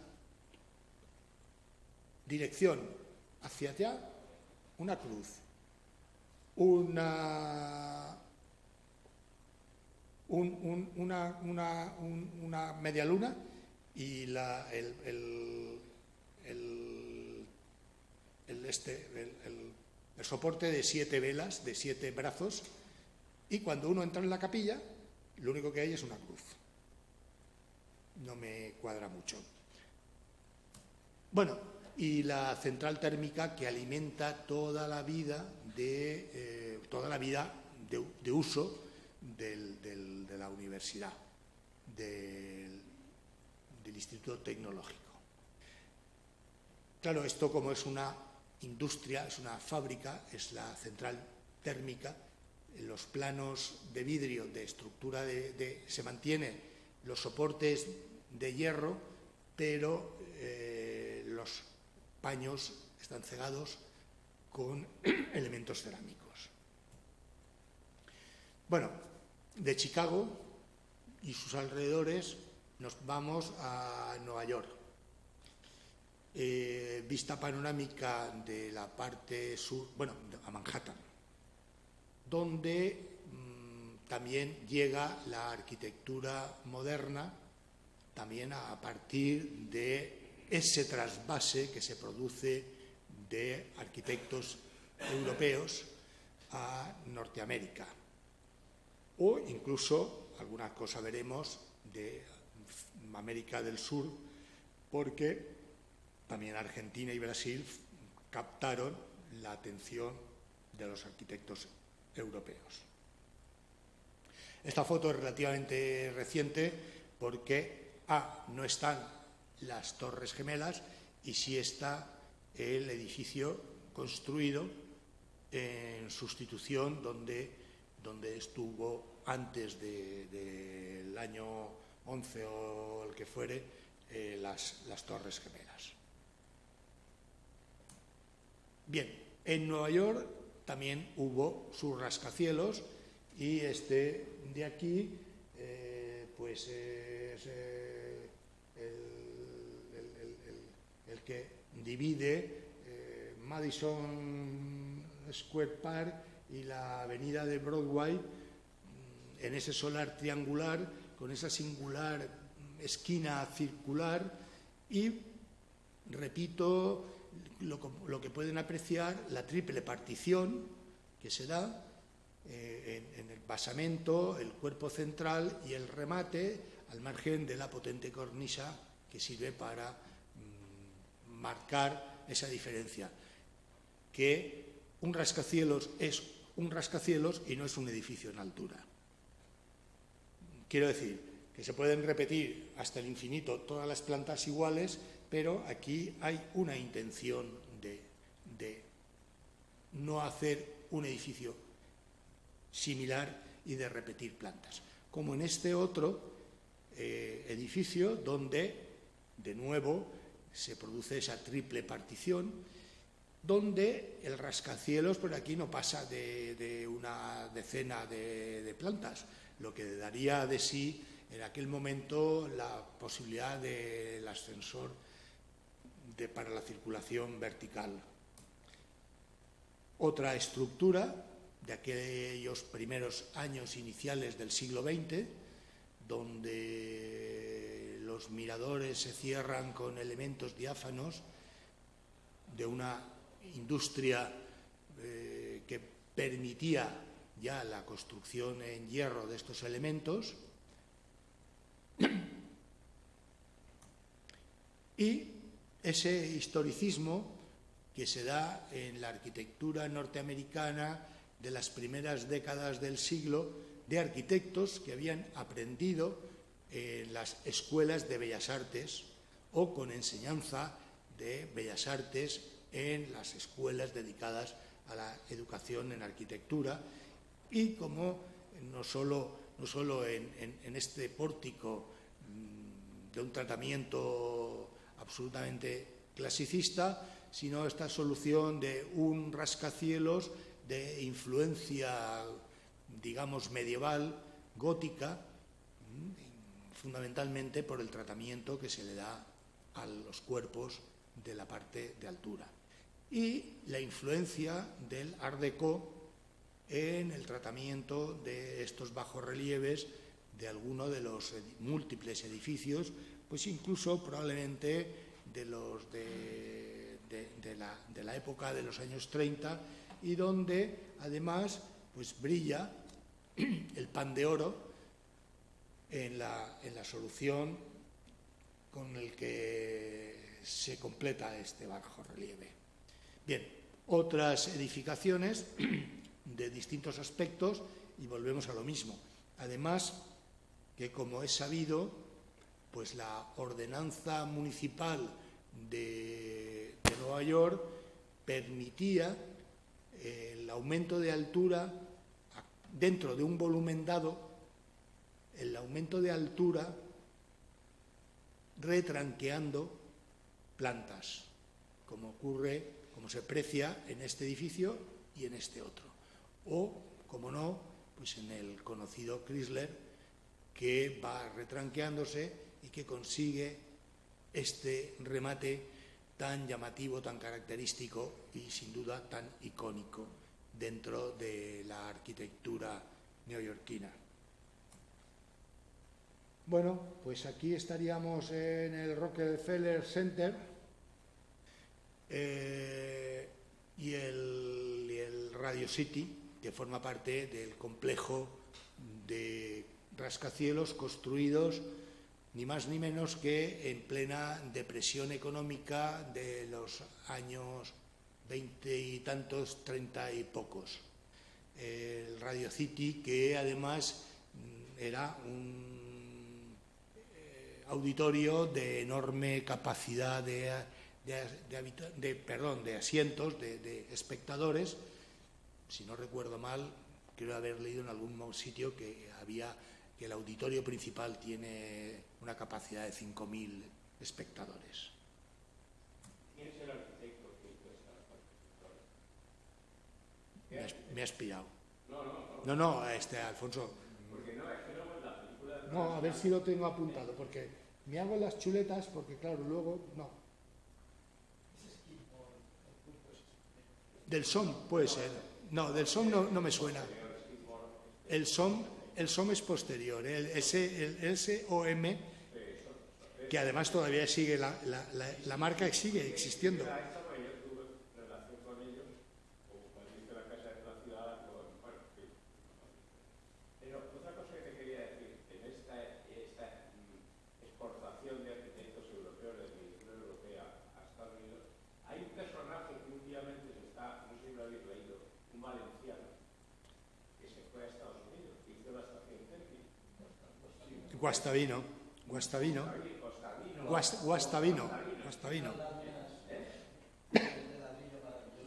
Speaker 1: dirección hacia allá, una cruz, una media luna y el soporte de 7 velas, de 7 brazos, y cuando uno entra en la capilla, lo único que hay es una cruz. No me cuadra mucho. Bueno, y la central térmica que alimenta toda la vida de uso de la universidad, del Instituto Tecnológico. Claro, esto como es una industria, es una fábrica, es la central térmica, los planos de vidrio de estructura se mantiene los soportes de hierro, pero los paños están cegados con elementos cerámicos. Bueno, de Chicago y sus alrededores nos vamos a Nueva York. Vista panorámica de la parte sur, bueno, a Manhattan, donde también llega la arquitectura moderna, también a partir de ese trasvase que se produce de arquitectos europeos a Norteamérica. O incluso, alguna cosa veremos de América del Sur, porque también Argentina y Brasil captaron la atención de los arquitectos europeos. Esta foto es relativamente reciente porque no están las Torres Gemelas y sí está el edificio construido en sustitución donde estuvo antes del año 11 o el que fuere las Torres Gemelas. Bien, en Nueva York también hubo sus rascacielos y este de aquí pues es el que divide Madison Square Park y la avenida de Broadway en ese solar triangular con esa singular esquina circular y, repito, lo que pueden apreciar, la triple partición que se da en el basamento, el cuerpo central y el remate al margen de la potente cornisa que sirve para marcar esa diferencia, que un rascacielos es un rascacielos y no es un edificio en altura. Quiero decir que se pueden repetir hasta el infinito todas las plantas iguales, pero aquí hay una intención de no hacer un edificio similar y de repetir plantas. Como en este otro edificio donde, de nuevo, se produce esa triple partición donde el rascacielos por aquí no pasa de una decena de plantas, lo que daría de sí en aquel momento la posibilidad del ascensor para la circulación vertical. Otra estructura de aquellos primeros años iniciales del siglo XX, donde los miradores se cierran con elementos diáfanos de una industria que permitía ya la construcción en hierro de estos elementos, y ese historicismo que se da en la arquitectura norteamericana de las primeras décadas del siglo, de arquitectos que habían aprendido en las escuelas de bellas artes o con enseñanza de bellas artes en las escuelas dedicadas a la educación en arquitectura, y como no solo en este pórtico de un tratamiento absolutamente clasicista, sino esta solución de un rascacielos de influencia, digamos, medieval, gótica, fundamentalmente por el tratamiento que se le da a los cuerpos de la parte de altura. Y la influencia del Art Deco en el tratamiento de estos bajorrelieves de alguno de los múltiples edificios, pues incluso probablemente de los de la época de los años 30, y donde además pues brilla el pan de oro en la solución con el que se completa este bajorrelieve. Bien, otras edificaciones de distintos aspectos, y volvemos a lo mismo. Además, que como es sabido, pues la ordenanza municipal de Nueva York permitía el aumento de altura dentro de un volumen dado, el aumento de altura retranqueando plantas, como se precia en este edificio y en este otro. O, como no, pues en el conocido Chrysler, que va retranqueándose y que consigue este remate tan llamativo, tan característico y sin duda tan icónico dentro de la arquitectura neoyorquina. Bueno, pues aquí estaríamos en el Rockefeller Center y el Radio City, que forma parte del complejo de rascacielos construidos ni más ni menos que en plena depresión económica de los años 20 y tantos, 30 y pocos. El Radio City, que además era un auditorio de enorme capacidad de asientos, de espectadores. Si no recuerdo mal, creo haber leído en algún sitio que el auditorio principal tiene una capacidad de 5.000 espectadores.
Speaker 2: ¿Quién es el arquitecto que hizo esta construcción?
Speaker 1: Me has pillado.
Speaker 2: No,
Speaker 1: Alfonso.
Speaker 2: Porque no, es que luego en la película...
Speaker 1: No, a ver si lo tengo apuntado, porque me hago las chuletas, porque claro, luego no. Del SOM puede ser. No, del SOM no me suena. El SOM es posterior, el SOM, que además todavía sigue, la marca sigue existiendo.
Speaker 2: Yo tuve relación con ellos, o cuando hice la casa de la ciudad, pero otra cosa que te quería decir, en esta exportación de arquitectos europeos de la cultura europea a Estados Unidos, hay un personaje que últimamente no sé si lo habéis leído, un valenciano, que se fue a Estados Unidos, que hizo la estación Tempi.
Speaker 1: Guastavino.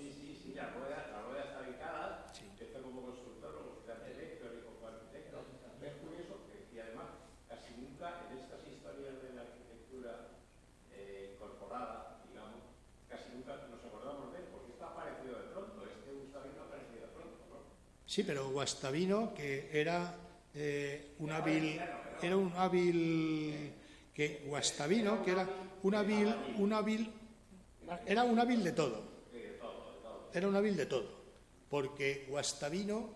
Speaker 2: Sí, la rueda está ubicada, empezó como constructor, luego fue arquitecto y como arquitecto. Es curioso que además casi nunca en estas historias de la arquitectura incorporada, digamos, casi nunca nos acordamos de él, porque está
Speaker 1: Sí, pero Guastavino, que era un hábil Guastavino, que era un hábil de todo. Era un hábil de todo. Porque Guastavino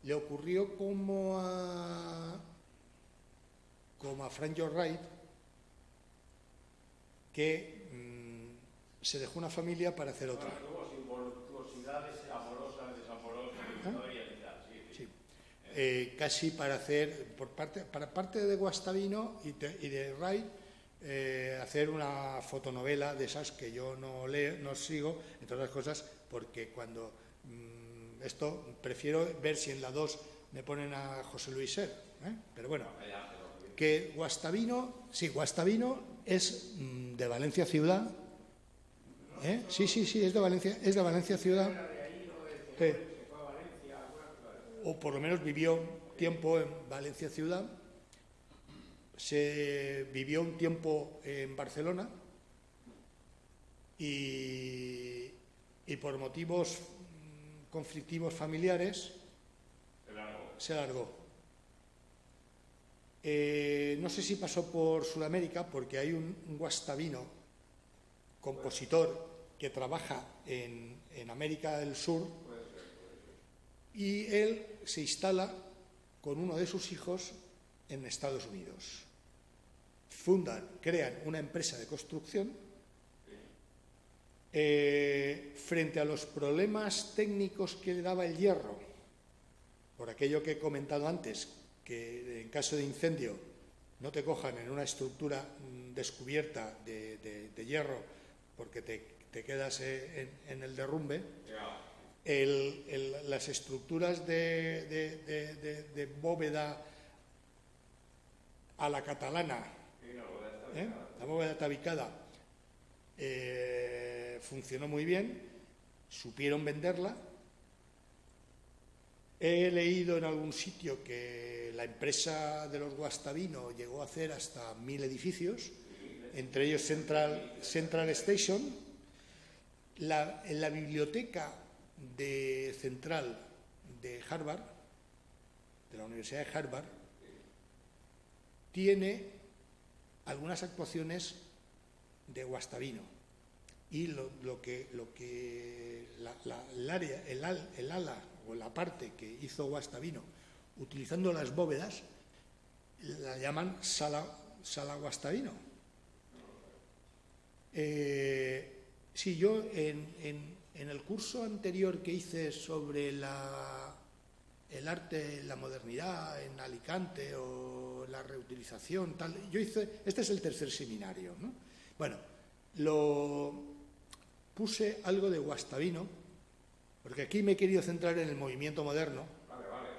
Speaker 1: le ocurrió como a Frank Lloyd Wright, que se dejó una familia para hacer otra. Casi para hacer, para parte de Guastavino y de Wright, hacer una fotonovela de esas que yo no leo, no sigo, entre otras cosas, porque cuando esto prefiero ver si en la 2 me ponen a José Luis Ser, pero bueno, que Guastavino, sí, Guastavino es de Valencia ciudad, sí, es de Valencia ciudad, o por lo menos vivió tiempo en Valencia ciudad, se vivió un tiempo en Barcelona y por motivos conflictivos familiares se largó. No sé si pasó por Sudamérica, porque hay un guastavino compositor que trabaja en América del Sur, y él se instala con uno de sus hijos en Estados Unidos. Crean una empresa de construcción. Frente a los problemas técnicos que le daba el hierro, por aquello que he comentado antes, que en caso de incendio no te cojan en una estructura descubierta de hierro porque te quedas en el derrumbe, las estructuras de bóveda a la catalana, la bóveda tabicada, funcionó muy bien, supieron venderla. He leído en algún sitio que la empresa de los Guastavino llegó a hacer hasta 1000 edificios, entre ellos Central Station. En la biblioteca central de Harvard, de la Universidad de Harvard, tiene algunas actuaciones de Guastavino, y el ala o la parte que hizo Guastavino utilizando las bóvedas la llaman sala Guastavino. Sí, yo en el curso anterior que hice sobre el arte, la modernidad en Alicante o la reutilización, tal, yo hice, este es el tercer seminario, ¿no? Bueno, puse algo de Guastavino, porque aquí me he querido centrar en el movimiento moderno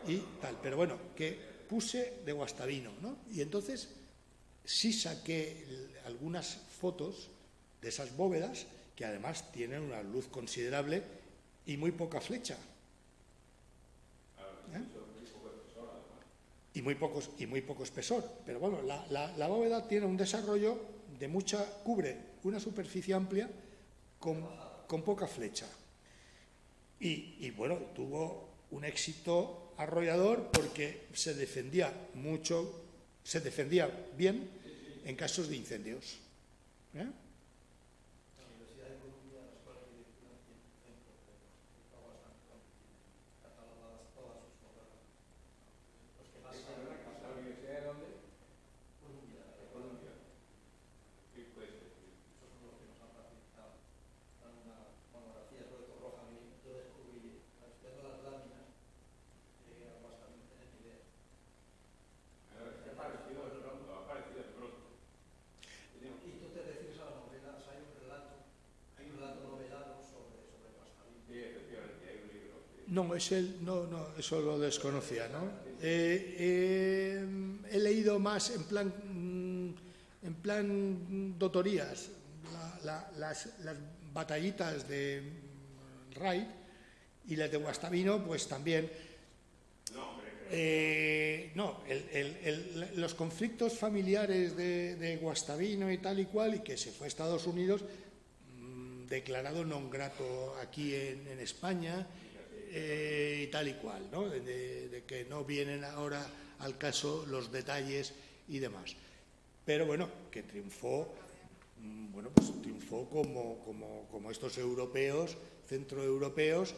Speaker 1: y tal, pero bueno, que puse de Guastavino, ¿no? Y entonces sí saqué algunas fotos de esas bóvedas, que además tienen una luz considerable y muy poca flecha. Y muy poco espesor. Pero bueno, la bóveda tiene un desarrollo cubre una superficie amplia con poca flecha. Y bueno, tuvo un éxito arrollador porque se defendía bien en casos de incendios. No, eso lo desconocía, ¿no? He leído más en plan dotorías, las batallitas de Wright, y las de Guastavino, pues también. Los conflictos familiares de Guastavino y tal y cual, y que se fue a Estados Unidos, declarado non grato aquí en España. y tal y cual, ¿no? De que no vienen ahora al caso los detalles y demás. Pero bueno, que triunfó, pues triunfó como estos europeos, centroeuropeos,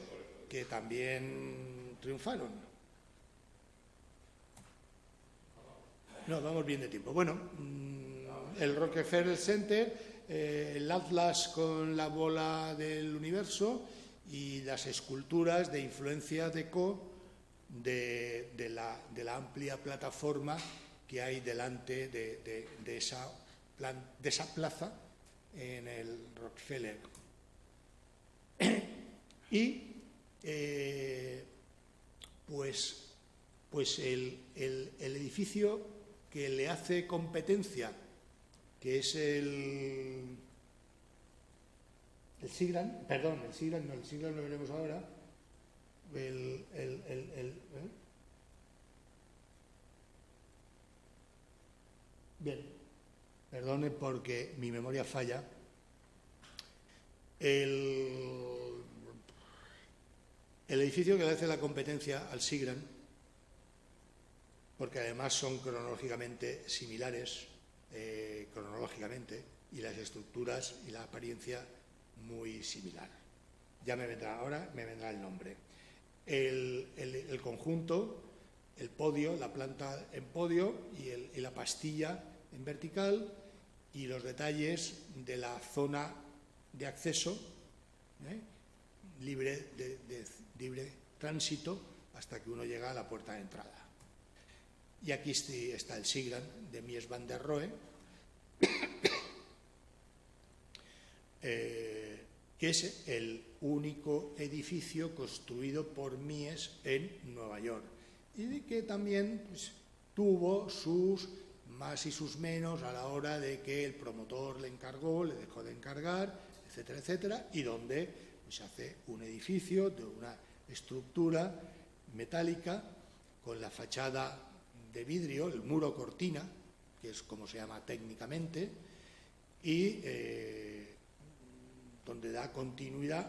Speaker 1: que también triunfaron. No, vamos bien de tiempo. Bueno, el Rockefeller Center, el Atlas con la bola del universo y las esculturas de influencia Déco de la amplia plataforma que hay delante de esa plaza en el Rockefeller. Y pues el edificio que le hace competencia, que es el Seagram, perdón, el Seagram lo veremos ahora, Bien, perdone porque mi memoria falla. El edificio que le hace la competencia al Seagram, porque además son cronológicamente similares, y las estructuras y la apariencia muy similar. Ya me vendrá el nombre. El conjunto, el podio, la planta en podio y la pastilla en vertical, y los detalles de la zona de acceso, libre tránsito hasta que uno llega a la puerta de entrada. Y aquí está el Seagram de Mies van der Rohe, que es el único edificio construido por Mies en Nueva York, y que también tuvo sus más y sus menos a la hora de que el promotor le dejó de encargar, etcétera, etcétera, y donde se hace un edificio de una estructura metálica con la fachada de vidrio, el muro cortina, que es como se llama técnicamente, y donde da continuidad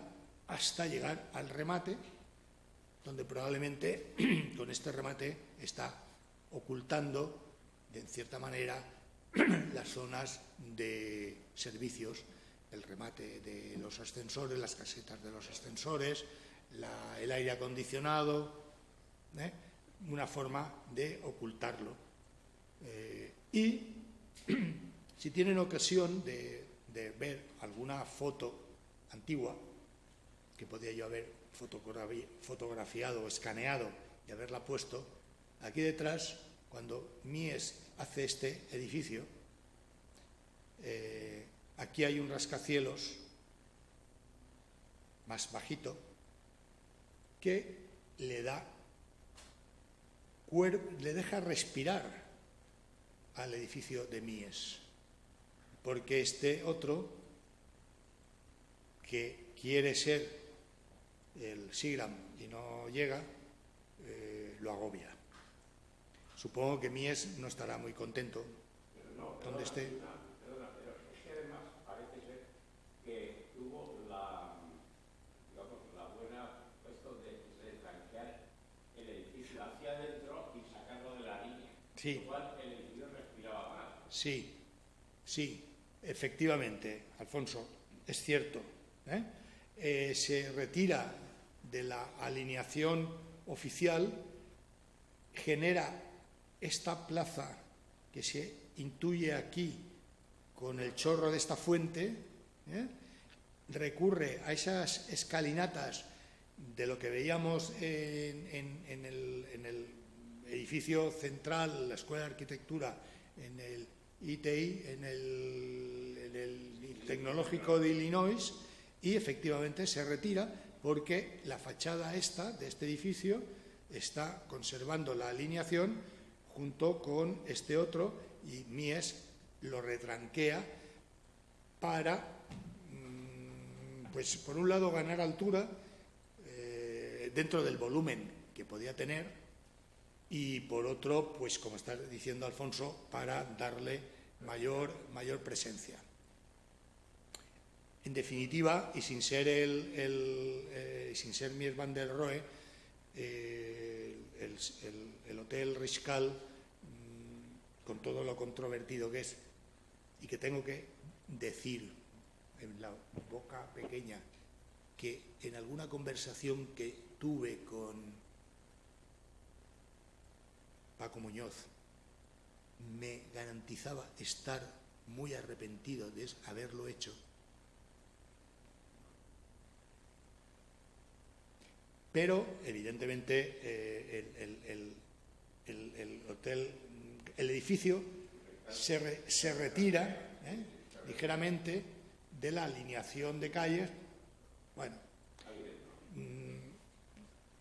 Speaker 1: hasta llegar al remate, donde probablemente con este remate está ocultando, en cierta manera, las zonas de servicios, el remate de los ascensores, las casetas de los ascensores, el aire acondicionado, una forma de ocultarlo. Y si tienen ocasión de ver alguna foto antigua, que podría yo haber fotografiado o escaneado y haberla puesto, aquí detrás, cuando Mies hace este edificio, aquí hay un rascacielos más bajito que le deja respirar al edificio de Mies, porque este otro, que quiere ser el Seagram y no llega, lo agobia. Supongo que Mies no estará muy contento donde esté.
Speaker 2: Perdona, pero es que además parece ser que tuvo la buena puesto de tranquear el edificio hacia adentro y sacarlo de la línea.
Speaker 1: Sí.
Speaker 2: Lo cual el edificio respiraba más.
Speaker 1: Sí, efectivamente, Alfonso, es cierto. Se retira de la alineación oficial, genera esta plaza que se intuye aquí con el chorro de esta fuente, recurre a esas escalinatas de lo que veíamos en el edificio central, la Escuela de Arquitectura, en el ITI, en el Tecnológico de Illinois, y efectivamente se retira porque la fachada esta de este edificio está conservando la alineación junto con este otro, y Mies lo retranquea para, pues por un lado, ganar altura dentro del volumen que podía tener, y por otro, pues como está diciendo Alfonso, para darle mayor presencia. En definitiva, y sin ser sin ser Mies van der Rohe, el Hotel Rijksdal, con todo lo controvertido que es, y que tengo que decir en la boca pequeña, que en alguna conversación que tuve con Paco Muñoz me garantizaba estar muy arrepentido de haberlo hecho, pero evidentemente el edificio se retira ligeramente de la alineación de calles. Bueno,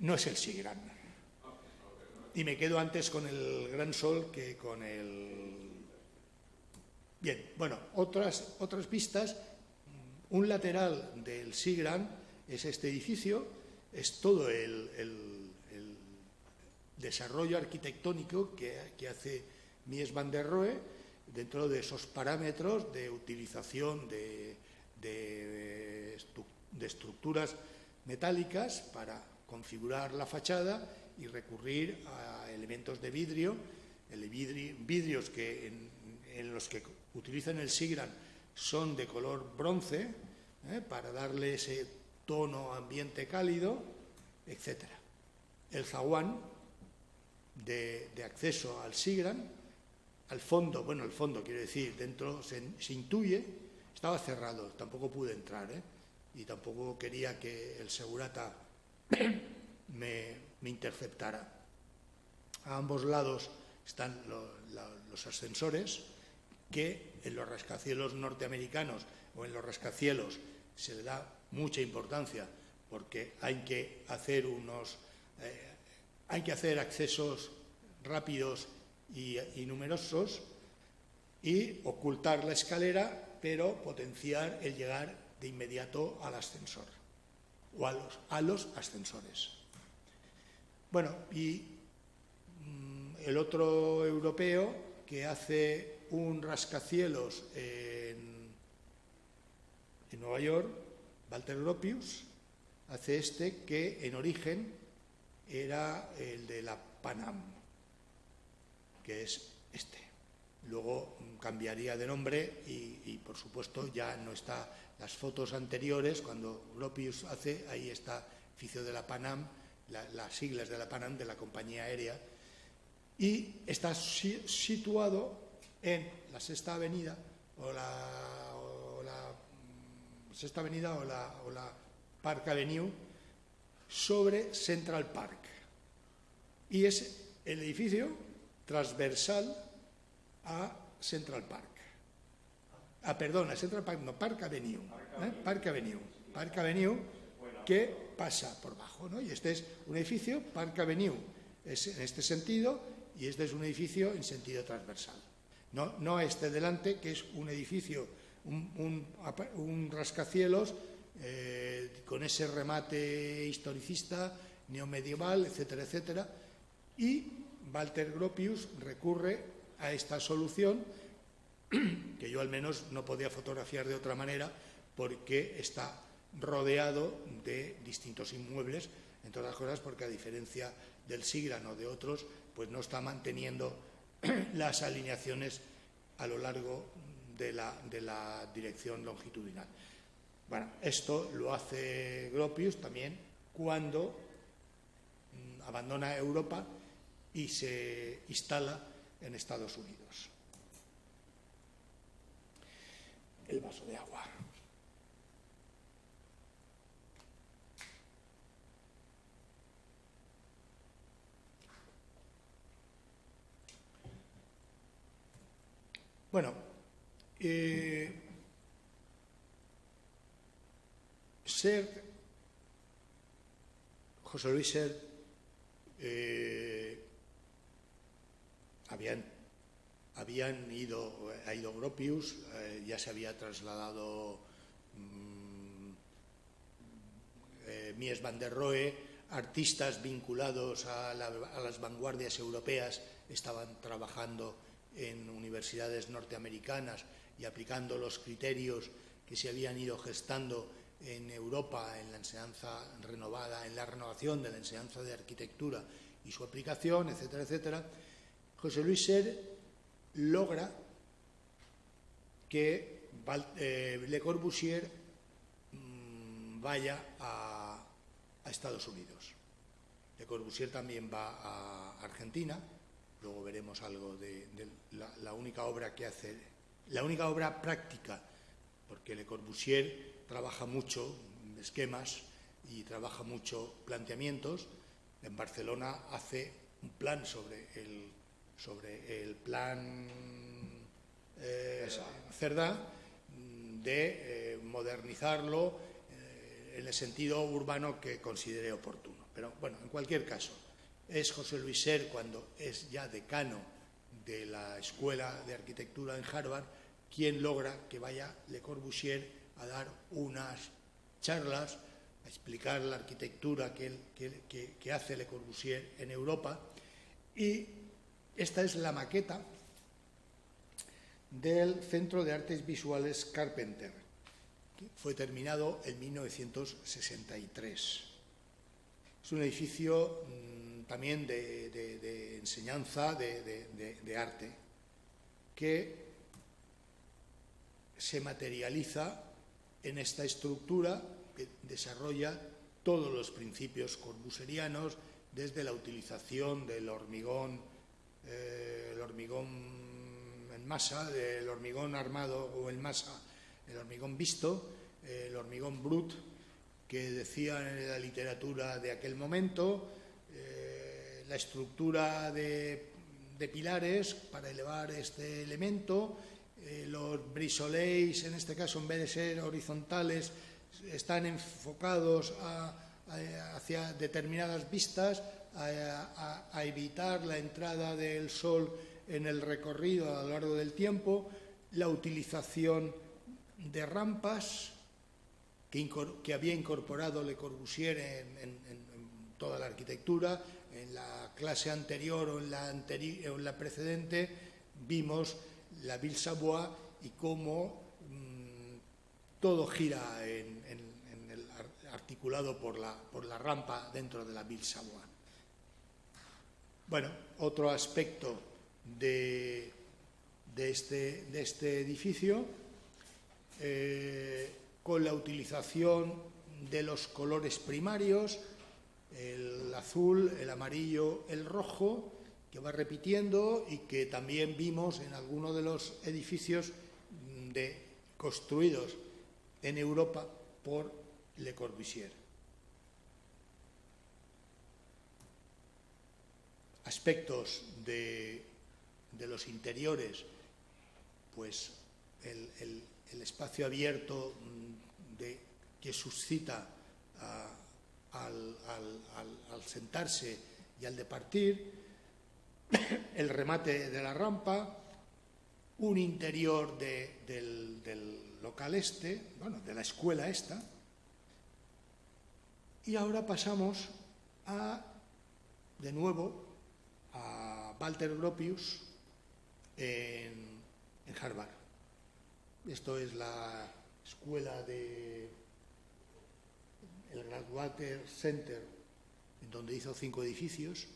Speaker 1: no es el Sigrand. Y me quedo antes con el Gran Sol que con el... Bien, bueno, otras pistas. Un lateral del Sigrand es este edificio, es todo el desarrollo arquitectónico que hace Mies van der Rohe dentro de esos parámetros de utilización de estructuras metálicas para configurar la fachada y recurrir a elementos de vidrio, vidrios que en los que utilizan el Sigrand son de color bronce, para darle ese tono ambiente cálido, etc. El zaguán de acceso al Sigrand, al fondo, bueno, el fondo quiero decir, dentro se intuye, estaba cerrado, tampoco pude entrar, y tampoco quería que el segurata me interceptara. A ambos lados están los ascensores, que en los rascacielos norteamericanos o en los rascacielos se le da mucha importancia porque hay que hacer accesos rápidos y numerosos y ocultar la escalera, pero potenciar el llegar de inmediato al ascensor o a los ascensores. Bueno, y el otro europeo que hace un rascacielos en Nueva York, Walter Gropius, hace este que en origen era el de la Pan Am, que es este. Luego cambiaría de nombre y por supuesto ya no está las fotos anteriores, cuando Gropius hace, ahí está edificio de la Pan Am, las siglas de la Pan Am, de la compañía aérea, y está situado en la Sexta Avenida o la Sexta Avenida o la Park Avenue sobre Central Park, y es el edificio transversal a Central Park. Perdona, Central Park, no, Park Avenue. Park Avenue, que pasa por bajo, ¿no? Y este es un edificio, Park Avenue es en este sentido, y este es un edificio en sentido transversal. No este delante, que es un edificio, un rascacielos con ese remate historicista, neomedieval, etcétera, etcétera. Y Walter Gropius recurre a esta solución, que yo al menos no podía fotografiar de otra manera, porque está rodeado de distintos inmuebles, entre otras cosas porque, a diferencia del Sigrand o de otros, pues no está manteniendo las alineaciones a lo largo de la dirección longitudinal. Bueno, esto lo hace Gropius también cuando abandona Europa y se instala en Estados Unidos. El vaso de agua. Bueno, José Luis Sert, ha ido Gropius, ya se había trasladado Mies van der Rohe, artistas vinculados a las vanguardias europeas estaban trabajando en universidades norteamericanas y aplicando los criterios que se habían ido gestando en Europa en la enseñanza renovada, en la renovación de la enseñanza de arquitectura y su aplicación, etcétera, etcétera, José Luis Ser logra que Le Corbusier vaya a Estados Unidos. Le Corbusier también va a Argentina, luego veremos algo de la única obra que hace, la única obra práctica, porque Le Corbusier trabaja mucho esquemas y trabaja mucho planteamientos. En Barcelona hace un plan sobre el plan Cerdá, de modernizarlo en el sentido urbano que considere oportuno. Pero bueno, en cualquier caso, es José Luis Ser, cuando es ya decano de la Escuela de Arquitectura en Harvard, quien logra que vaya Le Corbusier a dar unas charlas, a explicar la arquitectura que hace Le Corbusier en Europa. Y esta es la maqueta del Centro de Artes Visuales Carpenter, que fue terminado en 1963. Es un edificio también de enseñanza de arte, que se materializa en esta estructura que desarrolla todos los principios corbusierianos, desde la utilización del hormigón en masa, del hormigón armado o en masa, el hormigón visto, el hormigón brut, que decían en la literatura de aquel momento, la estructura de pilares para elevar este elemento, los brisolets, en este caso, en vez de ser horizontales, están enfocados hacia determinadas vistas, a evitar la entrada del sol en el recorrido a lo largo del tiempo, la utilización de rampas que había incorporado Le Corbusier en toda la arquitectura. En la clase anterior o en la precedente vimos la Ville Savoye y cómo todo gira articulado por la rampa dentro de la Ville Savoye. Bueno, otro aspecto de este edificio, con la utilización de los colores primarios, el azul, el amarillo, el rojo, que va repitiendo y que también vimos en algunos de los edificios construidos en Europa por Le Corbusier. Aspectos de los interiores, pues el espacio abierto que suscita al sentarse y al departir, el remate de la rampa, un interior del local de la escuela esta. Y ahora pasamos de nuevo a Walter Gropius en Harvard. Esto es la escuela el Graduate Center, en donde hizo 5 edificios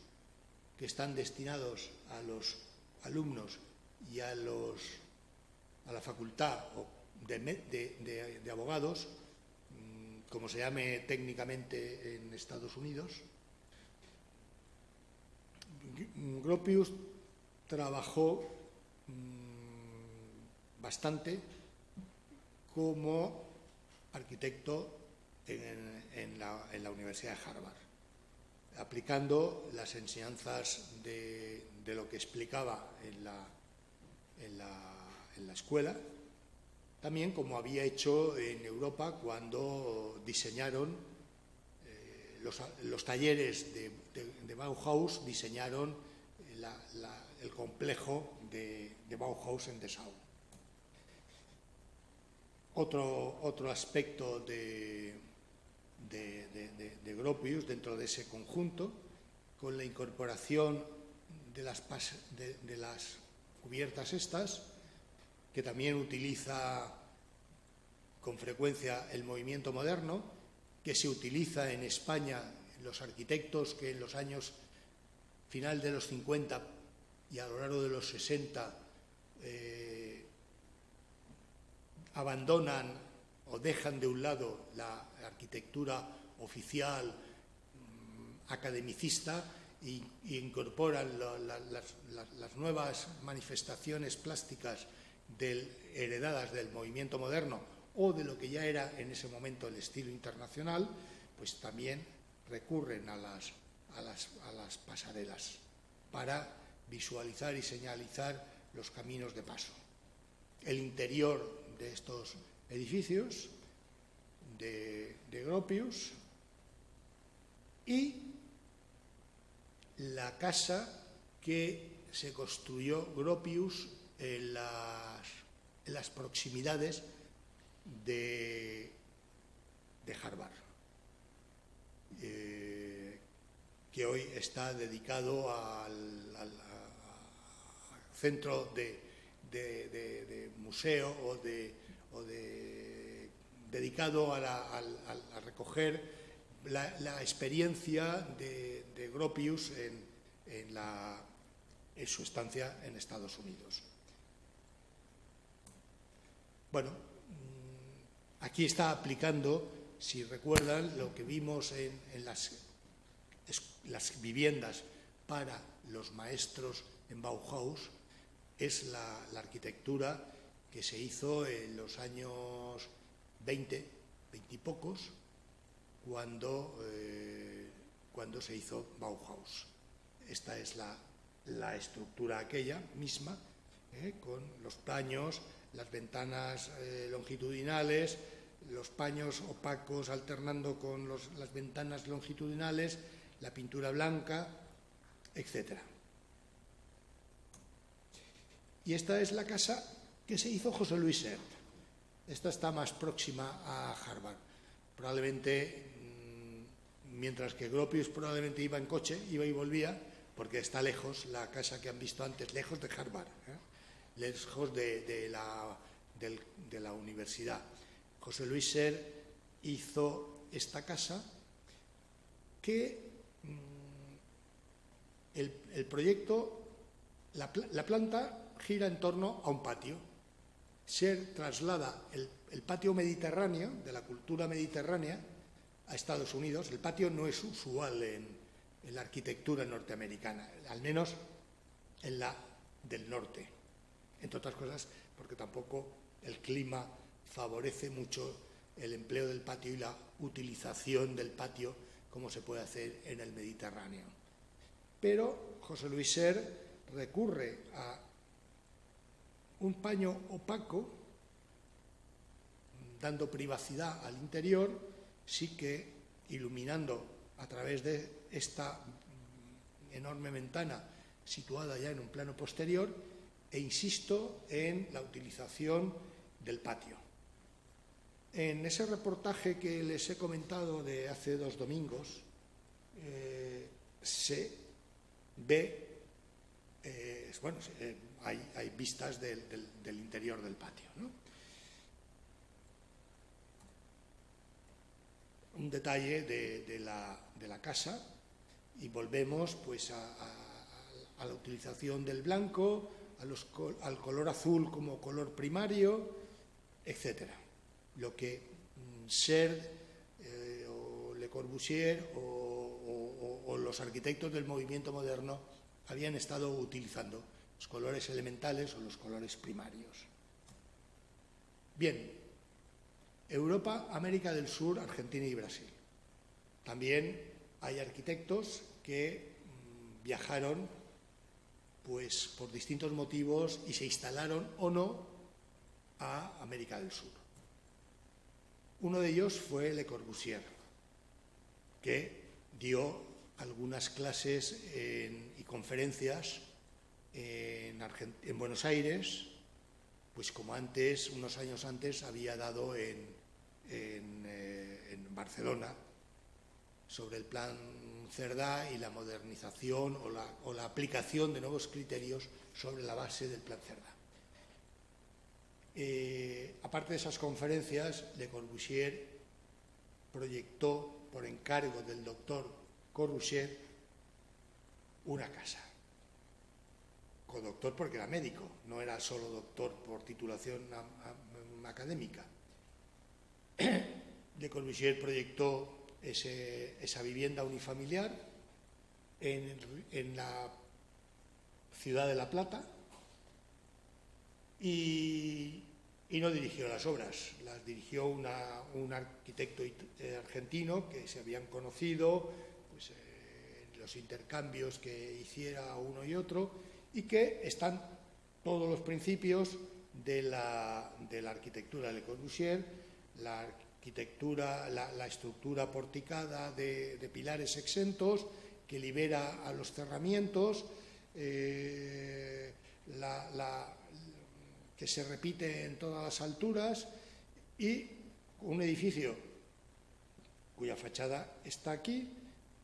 Speaker 1: que están destinados a los alumnos y a la facultad de abogados, como se llame técnicamente en Estados Unidos. Gropius trabajó bastante como arquitecto en la Universidad de Harvard, aplicando las enseñanzas de lo que explicaba en la escuela, también como había hecho en Europa cuando diseñaron los talleres de Bauhaus, diseñaron el complejo de Bauhaus en Dessau. Otro aspecto de Gropius dentro de ese conjunto, con la incorporación de las cubiertas estas, que también utiliza con frecuencia el movimiento moderno, que se utiliza en España en los arquitectos que en los años final de los 50 y a lo largo de los 60 abandonan o dejan de un lado la arquitectura oficial academicista e incorporan las nuevas manifestaciones plásticas heredadas del movimiento moderno o de lo que ya era en ese momento el estilo internacional, pues también recurren a las pasarelas para visualizar y señalizar los caminos de paso. El interior de estos edificios de Gropius y la casa que se construyó Gropius en las proximidades de Harvard, que hoy está dedicado al centro de museo dedicado a recoger la experiencia de Gropius en su estancia en Estados Unidos. Bueno, aquí está aplicando, si recuerdan, lo que vimos en las viviendas para los maestros en Bauhaus, es la arquitectura que se hizo en los años 20 y pocos, cuando se hizo Bauhaus. Esta es la estructura aquella misma, con los paños, las ventanas longitudinales, los paños opacos alternando con las ventanas longitudinales, la pintura blanca, etc. Y esta es la casa que se hizo José Luis Sert. Esta está más próxima a Harvard. Probablemente, mientras que Gropius probablemente iba en coche, iba y volvía, porque está lejos, la casa que han visto antes, lejos de Harvard, lejos de la universidad. José Luis Sert hizo esta casa que el proyecto, la planta gira en torno a un patio. Sert traslada el patio mediterráneo, de la cultura mediterránea, a Estados Unidos. El patio no es usual en la arquitectura norteamericana, al menos en la del norte, entre otras cosas porque tampoco el clima favorece mucho el empleo del patio y la utilización del patio como se puede hacer en el Mediterráneo. Pero José Luis Sert recurre a un paño opaco, dando privacidad al interior, sí que iluminando a través de esta enorme ventana situada ya en un plano posterior, e insisto en la utilización del patio. En ese reportaje que les he comentado de hace 2 domingos, se ve, hay vistas del interior del patio, ¿no? Un detalle de la casa, y volvemos pues a la utilización del blanco, al color azul como color primario, etcétera. Lo que Sert o Le Corbusier o los arquitectos del movimiento moderno habían estado utilizando, los colores elementales o los colores primarios. Bien, Europa, América del Sur, Argentina y Brasil. También hay arquitectos que viajaron pues por distintos motivos y se instalaron o no a América del Sur. Uno de ellos fue Le Corbusier, que dio algunas clases y conferencias en Buenos Aires, pues como antes, unos años antes, había dado en Barcelona sobre el plan Cerdá y la modernización o la aplicación de nuevos criterios sobre la base del plan Cerdá. aparte de esas conferencias, Le Corbusier proyectó, por encargo del doctor Corbusier, una casa. Codoctor porque era médico, no era solo doctor por titulación académica. Le Corbusier proyectó esa vivienda unifamiliar en la ciudad de La Plata y no dirigió las obras, las dirigió un arquitecto argentino que se habían conocido pues, en los intercambios que hiciera uno y otro, y que están todos los principios de la arquitectura de Le Corbusier, la arquitectura, la estructura porticada de pilares exentos que libera a los cerramientos, que se repite en todas las alturas, y un edificio cuya fachada está aquí,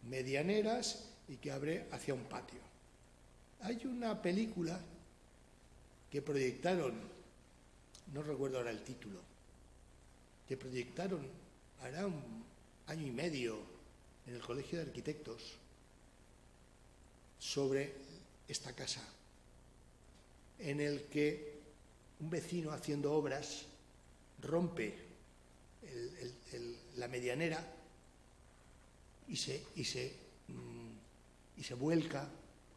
Speaker 1: medianeras, y que abre hacia un patio. Hay una película que proyectaron, no recuerdo ahora el título, que proyectaron hará un año y medio en el Colegio de Arquitectos sobre esta casa, en el que un vecino haciendo obras rompe la medianera y se vuelca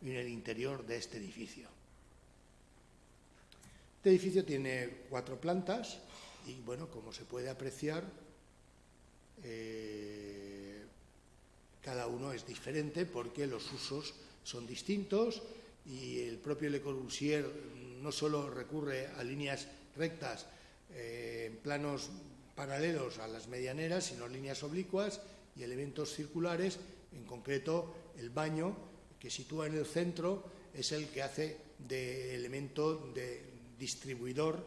Speaker 1: en el interior de este edificio. Este edificio tiene 4 plantas y, bueno, como se puede apreciar, cada uno es diferente porque los usos son distintos y el propio Le Corbusier no solo recurre a líneas rectas en planos paralelos a las medianeras, sino líneas oblicuas y elementos circulares. En concreto, el baño que sitúa en el centro es el que hace de elemento de distribuidor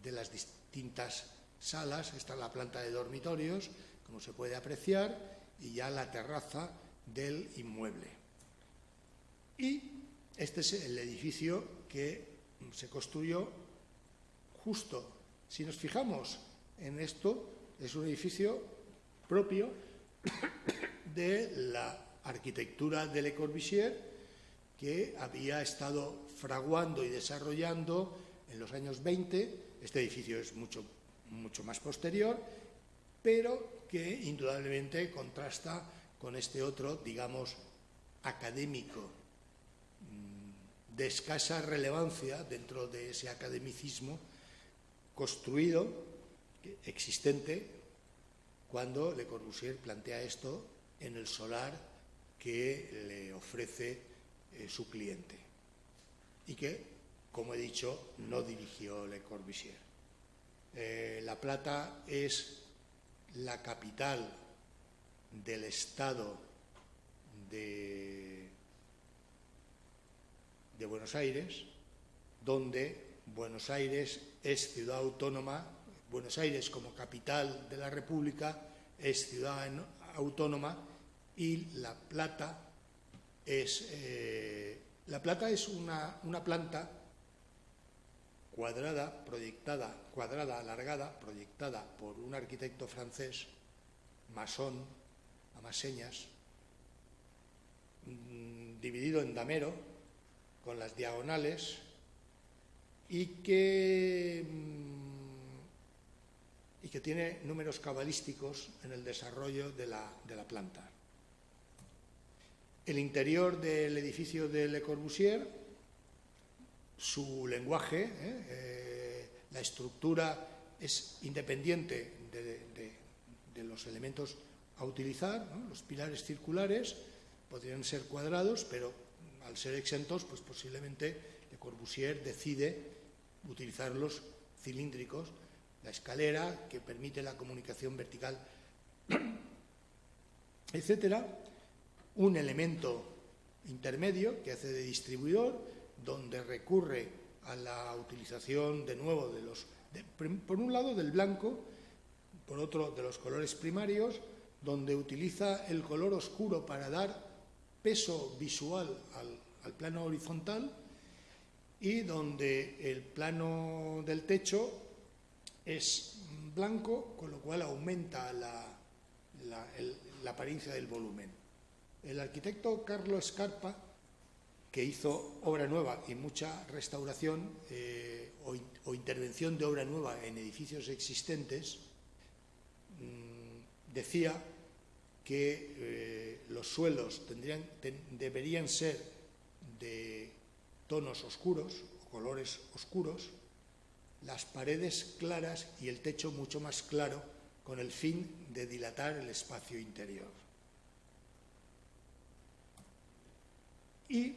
Speaker 1: de las distintas salas. Está la planta de dormitorios, como se puede apreciar, y ya la terraza del inmueble. Y este es el edificio que se construyó justo. Si nos fijamos en esto, es un edificio propio de la arquitectura de Le Corbusier, que había estado fraguando y desarrollando en los años 20. Este edificio es mucho más posterior, pero que indudablemente contrasta con este otro, digamos, académico, de escasa relevancia dentro de ese academicismo construido, existente, cuando Le Corbusier plantea esto en el solar que le ofrece su cliente y que, como he dicho, no dirigió Le Corbusier. La Plata es la capital del estado de Buenos Aires, donde Buenos Aires es ciudad autónoma. Una Aires como capital de la República es ciudad autónoma y La Plata es una planta cuadrada, alargada, proyectada por un arquitecto francés, masón, a más señas, dividido en damero, con las diagonales, y que tiene números cabalísticos en el desarrollo de la planta. El interior del edificio de Le Corbusier, su lenguaje, la estructura es independiente de los elementos a utilizar, ¿no? Los pilares circulares podrían ser cuadrados, pero al ser exentos, pues posiblemente Le Corbusier decide utilizarlos cilíndricos. La escalera que permite la comunicación vertical, etcétera. Un elemento intermedio que hace de distribuidor, donde recurre a la utilización de nuevo por un lado del blanco, por otro de los colores primarios, donde utiliza el color oscuro para dar peso visual al plano horizontal, y donde el plano del techo es blanco, con lo cual aumenta la apariencia del volumen. El arquitecto Carlos Scarpa, que hizo obra nueva y mucha restauración o intervención de obra nueva en edificios existentes, decía que los suelos deberían ser de tonos oscuros, o colores oscuros, las paredes claras y el techo mucho más claro, con el fin de dilatar el espacio interior. Y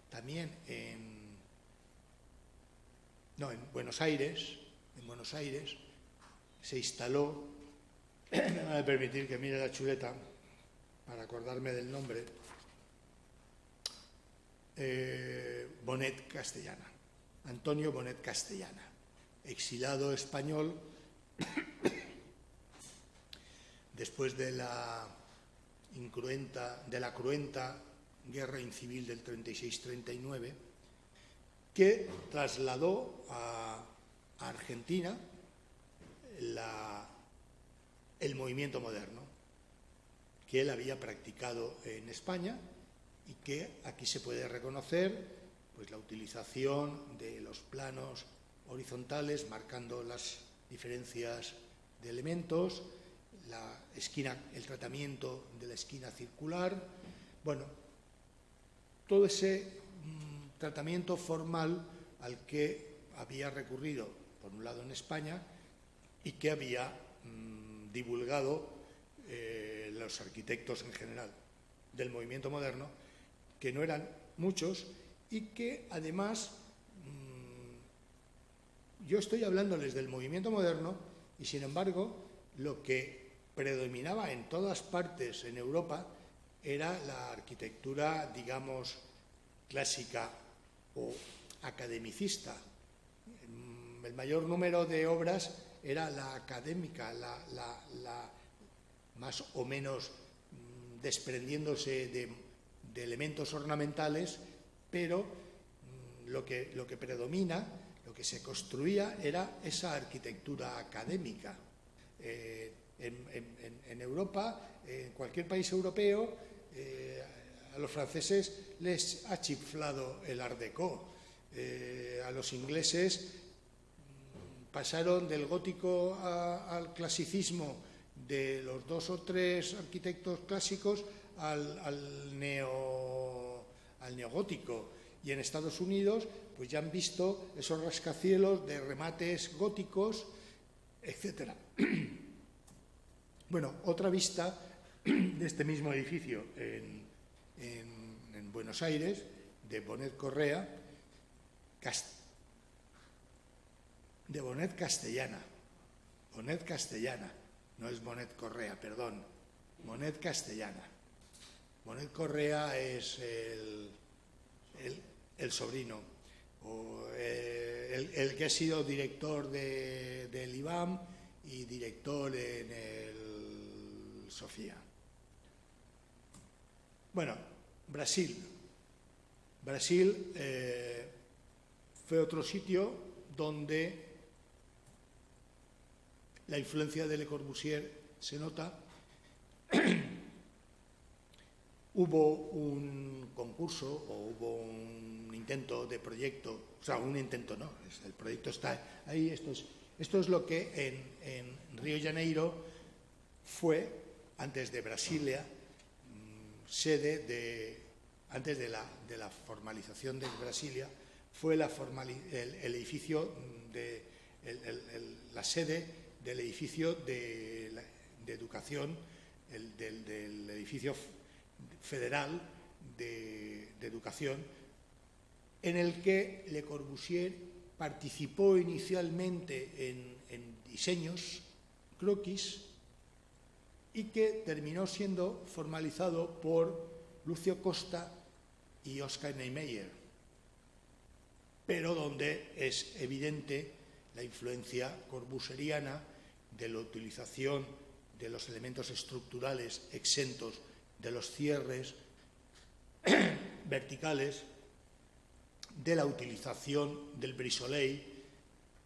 Speaker 1: también en Buenos Aires se instaló, me van a permitir que mire la chuleta para acordarme del nombre, Bonet Castellana, Antonio Bonet Castellana, exilado español después de la cruenta guerra incivil del 36-39, que trasladó a Argentina el movimiento moderno que él había practicado en España y que aquí se puede reconocer pues la utilización de los planos horizontales marcando las diferencias de elementos, el tratamiento de la esquina circular, todo ese tratamiento formal al que había recurrido, por un lado en España, y que había divulgado los arquitectos en general del movimiento moderno, que no eran muchos y que además yo estoy hablándoles del movimiento moderno y sin embargo lo que predominaba en todas partes en Europa era la arquitectura, digamos, clásica o academicista. El mayor número de obras era la académica, la más o menos desprendiéndose de elementos ornamentales, pero lo que predomina, lo que se construía era esa arquitectura académica. En Europa, en cualquier país europeo, a los franceses les ha chiflado el Art Déco, a los ingleses pasaron del gótico al clasicismo de los 2 o 3 arquitectos clásicos al neogótico, y en Estados Unidos pues ya han visto esos rascacielos de remates góticos, etcétera. Otra vista de este mismo edificio en Buenos Aires, de Bonet Correa, de Bonet Castellana, no es Bonet Correa, perdón, Bonet Castellana. Bonet Correa es el sobrino, o el que ha sido director del IBAM y director en el Sofía. Brasil fue otro sitio donde la influencia de Le Corbusier se nota. Hubo un concurso o hubo un intento de proyecto, el proyecto está ahí. Esto es lo que en Río de Janeiro fue, antes de Brasilia, antes de la formalización de Brasilia, fue el edificio la sede del edificio de educación, del edificio federal de educación, en el que Le Corbusier participó inicialmente en diseños, croquis, y que terminó siendo formalizado por Lucio Costa y Oscar Niemeyer, pero donde es evidente la influencia corbusieriana de la utilización de los elementos estructurales exentos de los cierres verticales, de la utilización del Brise-Soleil,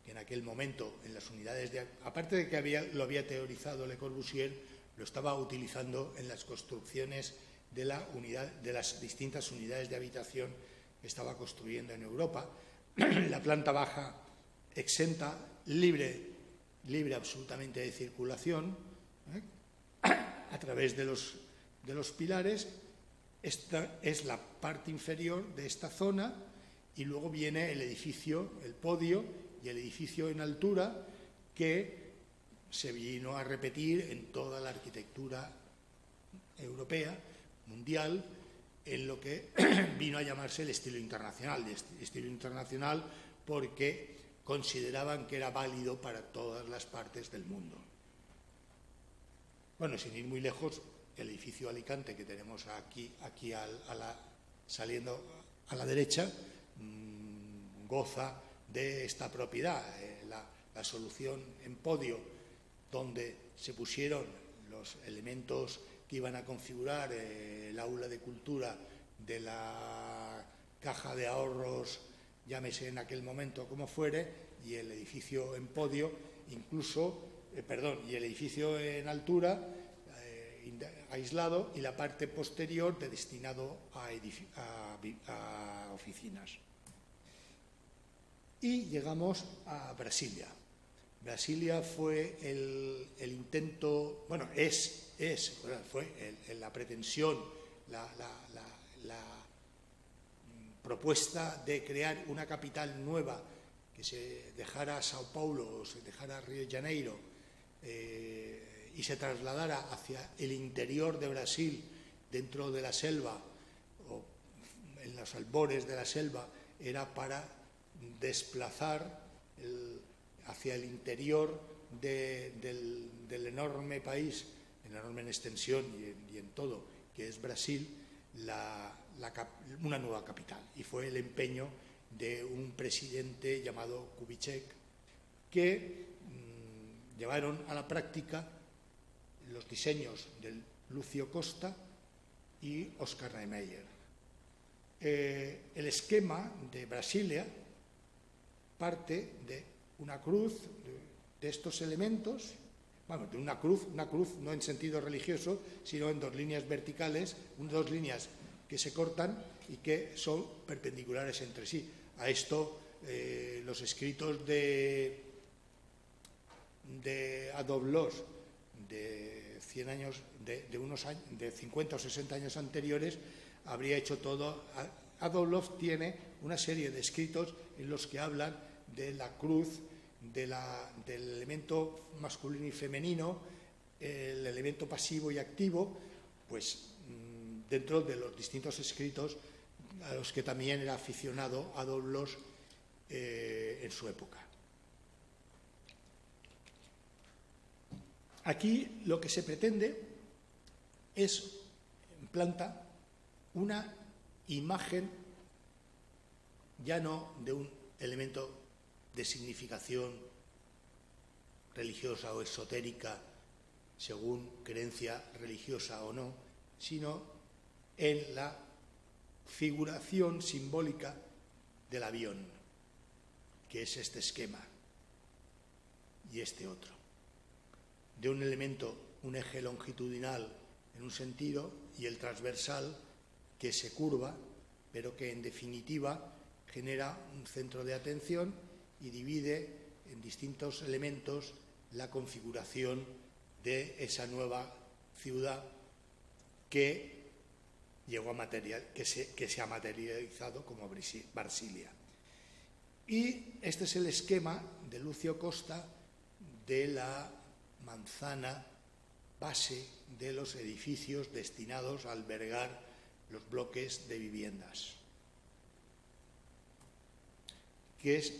Speaker 1: que en aquel momento en las unidades aparte de que lo había teorizado Le Corbusier, lo estaba utilizando en las construcciones de las distintas unidades de habitación que estaba construyendo en Europa. La planta baja exenta, libre absolutamente de circulación, a través de los pilares. Esta es la parte inferior de esta zona, y luego viene el edificio, el podio y el edificio en altura, que se vino a repetir en toda la arquitectura europea, mundial, en lo que vino a llamarse el estilo internacional. Estilo internacional porque consideraban que era válido para todas las partes del mundo. Bueno, sin ir muy lejos, el edificio Alicante que tenemos aquí saliendo a la derecha goza de esta propiedad. La solución en podio, donde se pusieron los elementos que iban a configurar el aula de cultura de la caja de ahorros, llámese en aquel momento como fuere, y el edificio en podio, y el edificio en altura, aislado, y la parte posterior destinado a oficinas. Y llegamos a Brasilia. Brasilia fue el intento, fue la pretensión, la propuesta de crear una capital nueva que se dejara Sao Paulo o se dejara Río de Janeiro y se trasladara hacia el interior de Brasil, dentro de la selva o en los albores de la selva, era para desplazar hacia el interior del enorme país, enorme en extensión y en todo, que es Brasil, una nueva capital. Y fue el empeño de un presidente llamado Kubitschek, que llevaron a la práctica los diseños de Lúcio Costa y Oscar Niemeyer. El esquema de Brasilia parte de una cruz, de estos elementos, de una cruz no en sentido religioso, sino en dos líneas verticales, dos líneas que se cortan y que son perpendiculares entre sí. A esto los escritos de Adolphe Loos de 100 años, de 50 o 60 años anteriores, habría hecho todo. Adolphe Loos tiene una serie de escritos en los que hablan de la cruz, del elemento masculino y femenino, el elemento pasivo y activo, pues dentro de los distintos escritos a los que también era aficionado Adolphe Loos en su época. Aquí lo que se pretende es, en planta, una imagen ya no de un elemento de significación religiosa o esotérica, según creencia religiosa o no, sino en la figuración simbólica del avión, que es este esquema y este otro, de un elemento, un eje longitudinal en un sentido y el transversal que se curva, pero que en definitiva genera un centro de atención y divide en distintos elementos la configuración de esa nueva ciudad que se ha materializado como Brasilia. Y este es el esquema de Lúcio Costa de la manzana base de los edificios destinados a albergar los bloques de viviendas, que es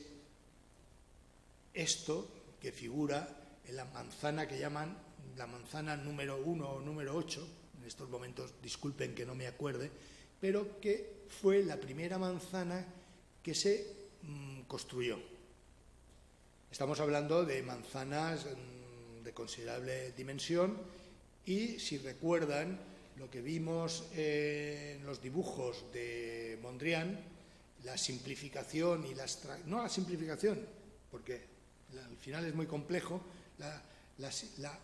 Speaker 1: esto que figura en la manzana que llaman la manzana número 1 o número 8, en estos momentos disculpen que no me acuerde, pero que fue la primera manzana que se construyó. Estamos hablando de manzanas de considerable dimensión y, si recuerdan, lo que vimos en los dibujos de Mondrian la simplificación y no la simplificación, porque al final es muy complejo, la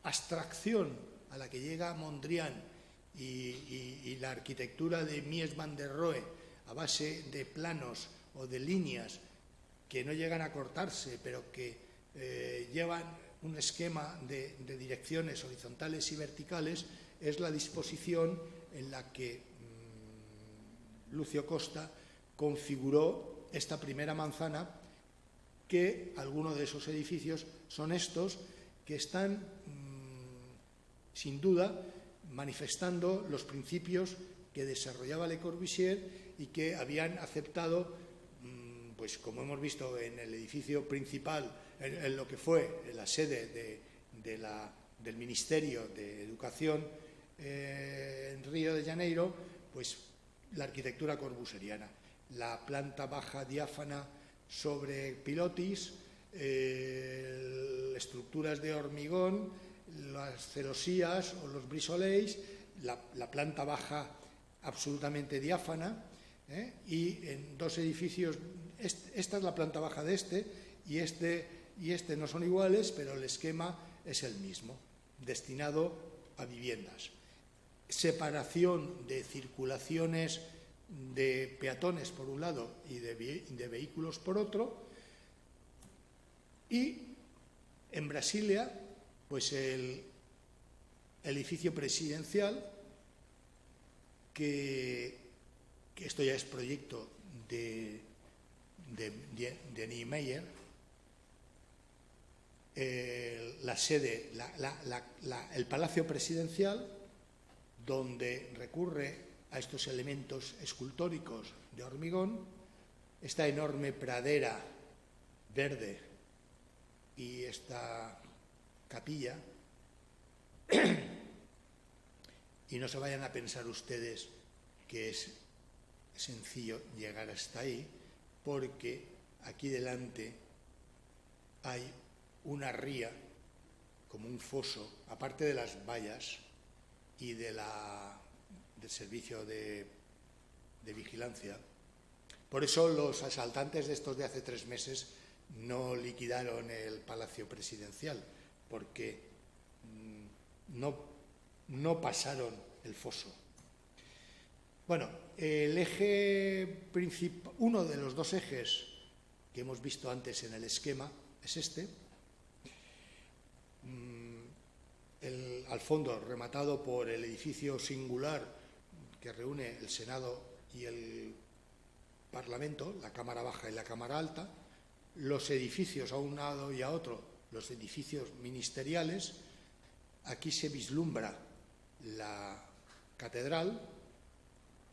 Speaker 1: abstracción a la que llega Mondrian y la arquitectura de Mies van der Rohe a base de planos o de líneas que no llegan a cortarse, pero que llevan un esquema de direcciones horizontales y verticales, es la disposición en la que Lucio Costa configuró esta primera manzana, que algunos de esos edificios son estos, que están sin duda manifestando los principios que desarrollaba Le Corbusier y que habían aceptado, pues como hemos visto en el edificio principal, en lo que fue la sede del Ministerio de Educación en Río de Janeiro, pues la arquitectura corbusieriana, la planta baja diáfana sobre pilotis, estructuras de hormigón, las celosías o los brisolets, la planta baja absolutamente diáfana, y en dos edificios, esta es la planta baja de este y este no son iguales, pero el esquema es el mismo, destinado a viviendas. Separación de circulaciones de peatones por un lado y de vehículos por otro, y en Brasilia pues el edificio presidencial, que esto ya es proyecto de Niemeyer, la sede, el Palacio Presidencial, donde recurre a estos elementos escultóricos de hormigón, esta enorme pradera verde y esta capilla. Y no se vayan a pensar ustedes que es sencillo llegar hasta ahí, porque aquí delante hay una ría, como un foso, aparte de las vallas y del servicio de vigilancia. Por eso los asaltantes de estos de hace 3 meses no liquidaron el Palacio Presidencial, porque no pasaron el foso. Bueno, el eje principal, uno de los 2 ejes que hemos visto antes en el esquema es este, al fondo rematado por el edificio singular que reúne el Senado y el Parlamento, la Cámara Baja y la Cámara Alta, los edificios a un lado y a otro, los edificios ministeriales. Aquí se vislumbra la catedral,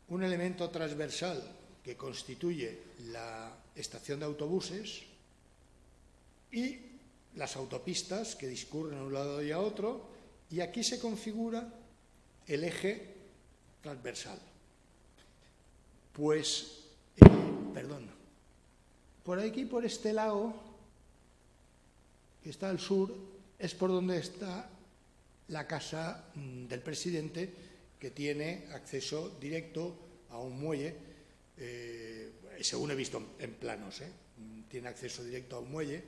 Speaker 1: un elemento transversal que constituye la estación de autobuses y las autopistas que discurren a un lado y a otro, y aquí se configura el eje transversal. Pues, por aquí, por este lado, que está al sur, es por donde está la casa del presidente, que tiene acceso directo a un muelle, según he visto en planos, tiene acceso directo a un muelle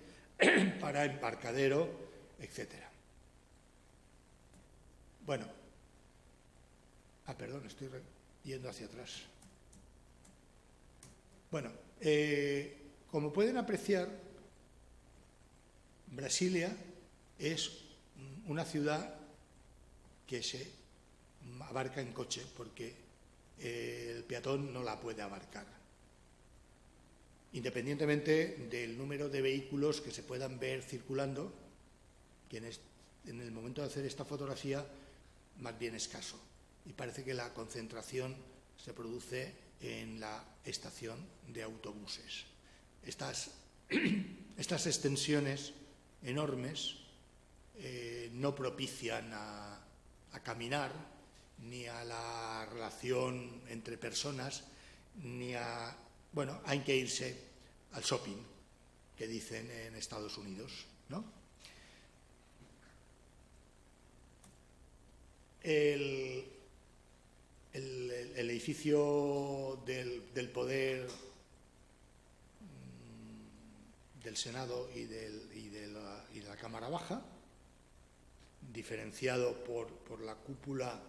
Speaker 1: para embarcadero, etcétera. Bueno, estoy yendo hacia atrás. Bueno, como pueden apreciar, Brasilia es una ciudad que se abarca en coche, porque el peatón no la puede abarcar, independientemente del número de vehículos que se puedan ver circulando, que en el momento de hacer esta fotografía más bien escaso, y parece que la concentración se produce en la estación de autobuses. Estas extensiones enormes no propician a caminar, ni a la relación entre personas, ni hay que irse al shopping, que dicen en Estados Unidos, ¿no? El el edificio del poder del Senado y de la Cámara Baja, diferenciado por la cúpula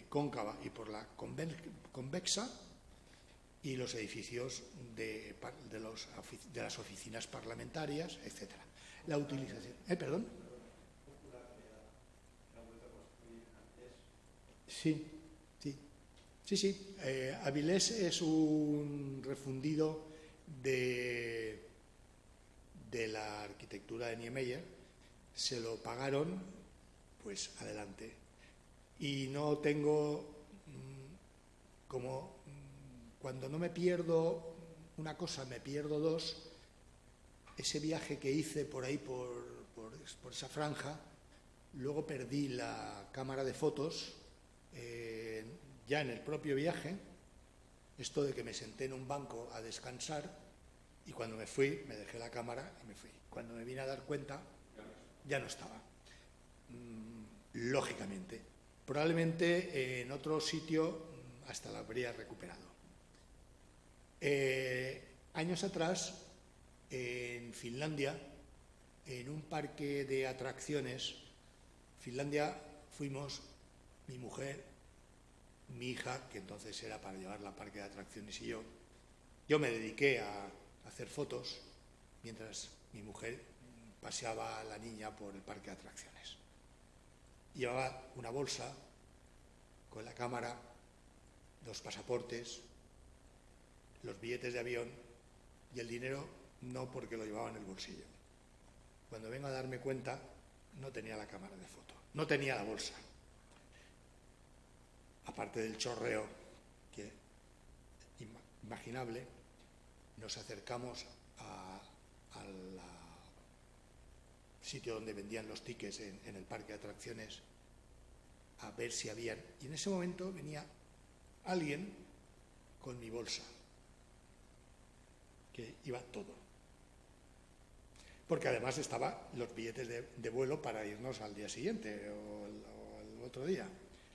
Speaker 1: cóncava y por la convexa, y los edificios de las oficinas parlamentarias, etcétera. La utilización. Perdón. Sí. Avilés es un refundido de la arquitectura de Niemeyer. Se lo pagaron, pues adelante. Y no tengo, como cuando no me pierdo una cosa, me pierdo dos. Ese viaje que hice por ahí, por esa franja, luego perdí la cámara de fotos ya en el propio viaje. Esto de que me senté en un banco a descansar y cuando me fui, me dejé la cámara y me fui. Cuando me vine a dar cuenta, ya no estaba. Lógicamente. Probablemente en otro sitio hasta la habría recuperado. Años atrás, en Finlandia, en un parque de atracciones, Finlandia, fuimos mi mujer, mi hija, que entonces era para llevarla al parque de atracciones, y yo me dediqué a hacer fotos mientras mi mujer paseaba a la niña por el parque de atracciones. Llevaba una bolsa con la cámara, los pasaportes, los billetes de avión y el dinero no, porque lo llevaba en el bolsillo. Cuando vengo a darme cuenta, no tenía la cámara de foto, no tenía la bolsa. Aparte del chorreo que imaginable, nos acercamos al sitio donde vendían los tickets en el parque de atracciones a ver si habían. Y en ese momento venía alguien con mi bolsa, que iba todo. Porque además estaban los billetes de vuelo para irnos al día siguiente o el otro día.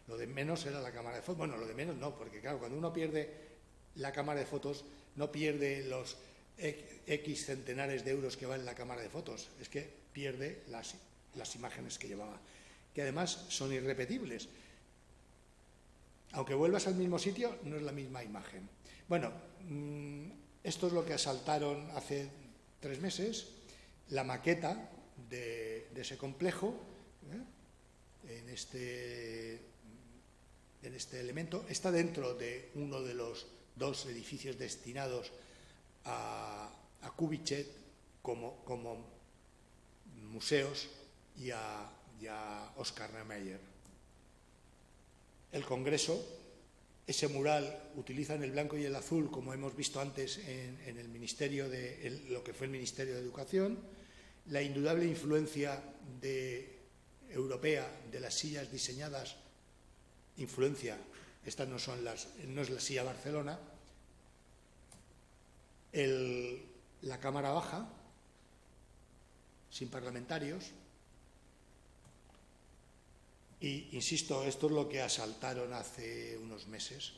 Speaker 1: Lo de menos era la cámara de fotos. Bueno, lo de menos no, porque claro, cuando uno pierde la cámara de fotos, no pierde los X centenares de euros que vale la cámara de fotos, es que pierde las imágenes que llevaba, que además son irrepetibles. Aunque vuelvas al mismo sitio, no es la misma imagen. Bueno, esto es lo que asaltaron hace 3 meses, la maqueta de ese complejo, en este elemento. Está dentro de uno de los 2 edificios destinados a Kubitschek como museos y a Oscar Niemeyer. El Congreso, ese mural, utilizan el blanco y el azul, como hemos visto antes en el ministerio lo que fue el Ministerio de Educación. La indudable influencia europea de las sillas diseñadas, estas no es la silla Barcelona. La Cámara Baja, sin parlamentarios. Y, insisto, esto es lo que asaltaron hace unos meses.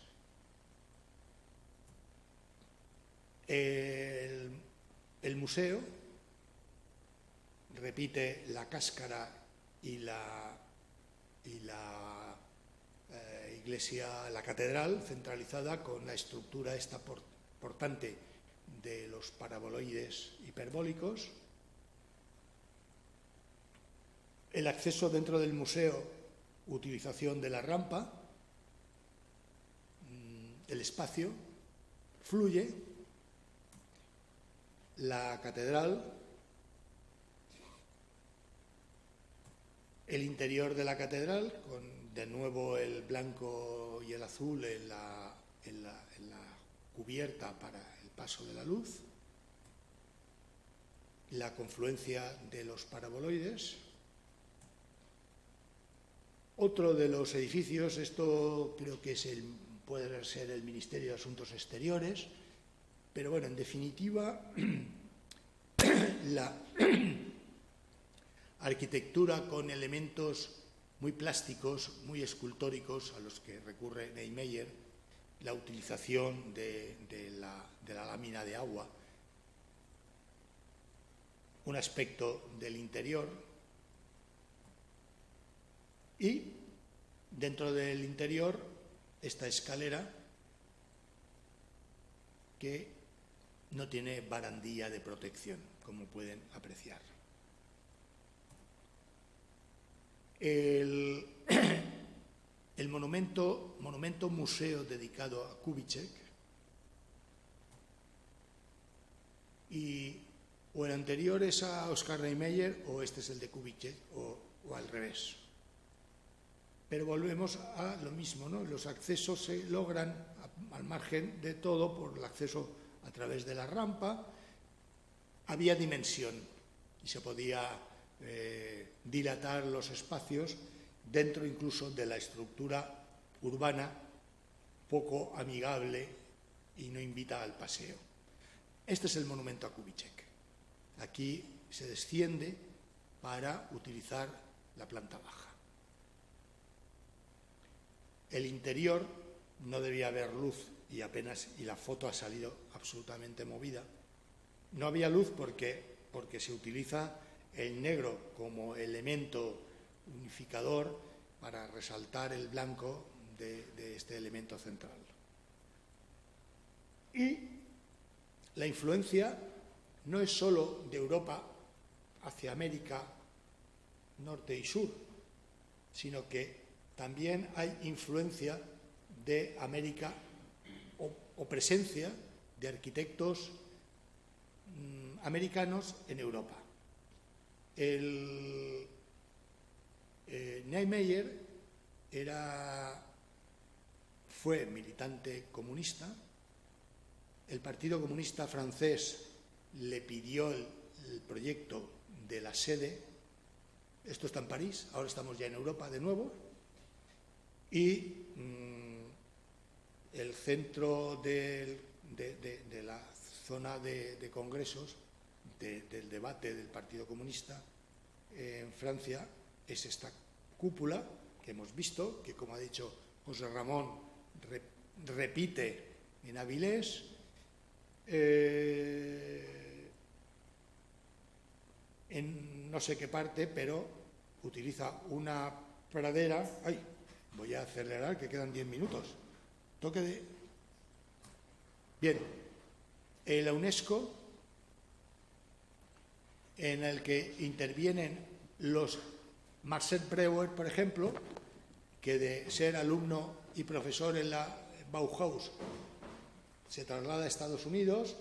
Speaker 1: El museo repite la cáscara y la iglesia, la catedral centralizada, con la estructura esta portante de los paraboloides hiperbólicos. El acceso dentro del museo, utilización de la rampa, el espacio fluye, la catedral, el interior de la catedral, con de nuevo el blanco y el azul en la cubierta para el paso de la luz, la confluencia de los paraboloides. Otro de los edificios, esto creo que puede ser el Ministerio de Asuntos Exteriores, pero bueno, en definitiva, la arquitectura con elementos muy plásticos, muy escultóricos, a los que recurre Niemeyer, la utilización de la lámina de agua, un aspecto del interior, y dentro del interior esta escalera que no tiene barandilla de protección, como pueden apreciar. El monumento museo dedicado a Kubitschek, o el anterior es a Oscar Niemeyer o este es el de Kubitschek o al revés. Pero volvemos a lo mismo, ¿no? Los accesos se logran al margen de todo por el acceso a través de la rampa. Había dimensión y se podía dilatar los espacios dentro incluso de la estructura urbana poco amigable y no invita al paseo. Este es el monumento a Kubitschek. Aquí se desciende para utilizar la planta baja. El interior no debía haber luz y la foto ha salido absolutamente movida. No había luz porque se utiliza el negro como elemento unificador para resaltar el blanco de este elemento central. Y la influencia no es solo de Europa hacia América norte y sur, sino que también hay influencia de América o presencia de arquitectos americanos en Europa. Niemeyer fue militante comunista. El Partido Comunista francés le pidió el proyecto de la sede. Esto está en París, ahora estamos ya en Europa de nuevo. Y el centro de la zona de congresos del debate del Partido Comunista en Francia es esta cúpula que hemos visto, que como ha dicho José Ramón, repite en Avilés, en no sé qué parte, pero utiliza una pradera. ¡Ay! Voy a acelerar, que quedan 10 minutos. Bien, la UNESCO, en el que intervienen los Marcel Breuer, por ejemplo, que de ser alumno y profesor en la Bauhaus se traslada a Estados Unidos.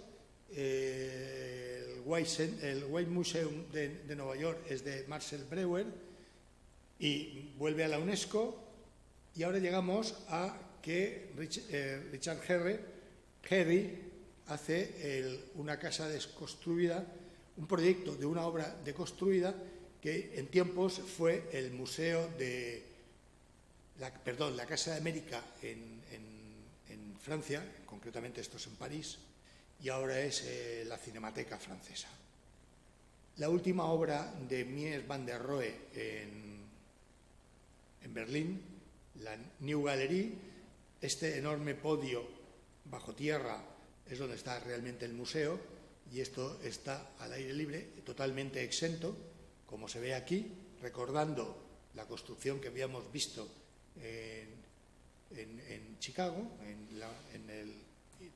Speaker 1: El White Museum de Nueva York es de Marcel Breuer y vuelve a la UNESCO. Y ahora llegamos a que Richard Herry hace una casa desconstruida, un proyecto de una obra deconstruida que en tiempos fue el museo la Casa de América en Francia, concretamente esto es en París, y ahora es la Cinemateca francesa. La última obra de Mies van der Rohe en Berlín, la New Gallery, este enorme podio bajo tierra es donde está realmente el museo, y esto está al aire libre, totalmente exento, como se ve aquí, recordando la que habíamos visto en Chicago, en el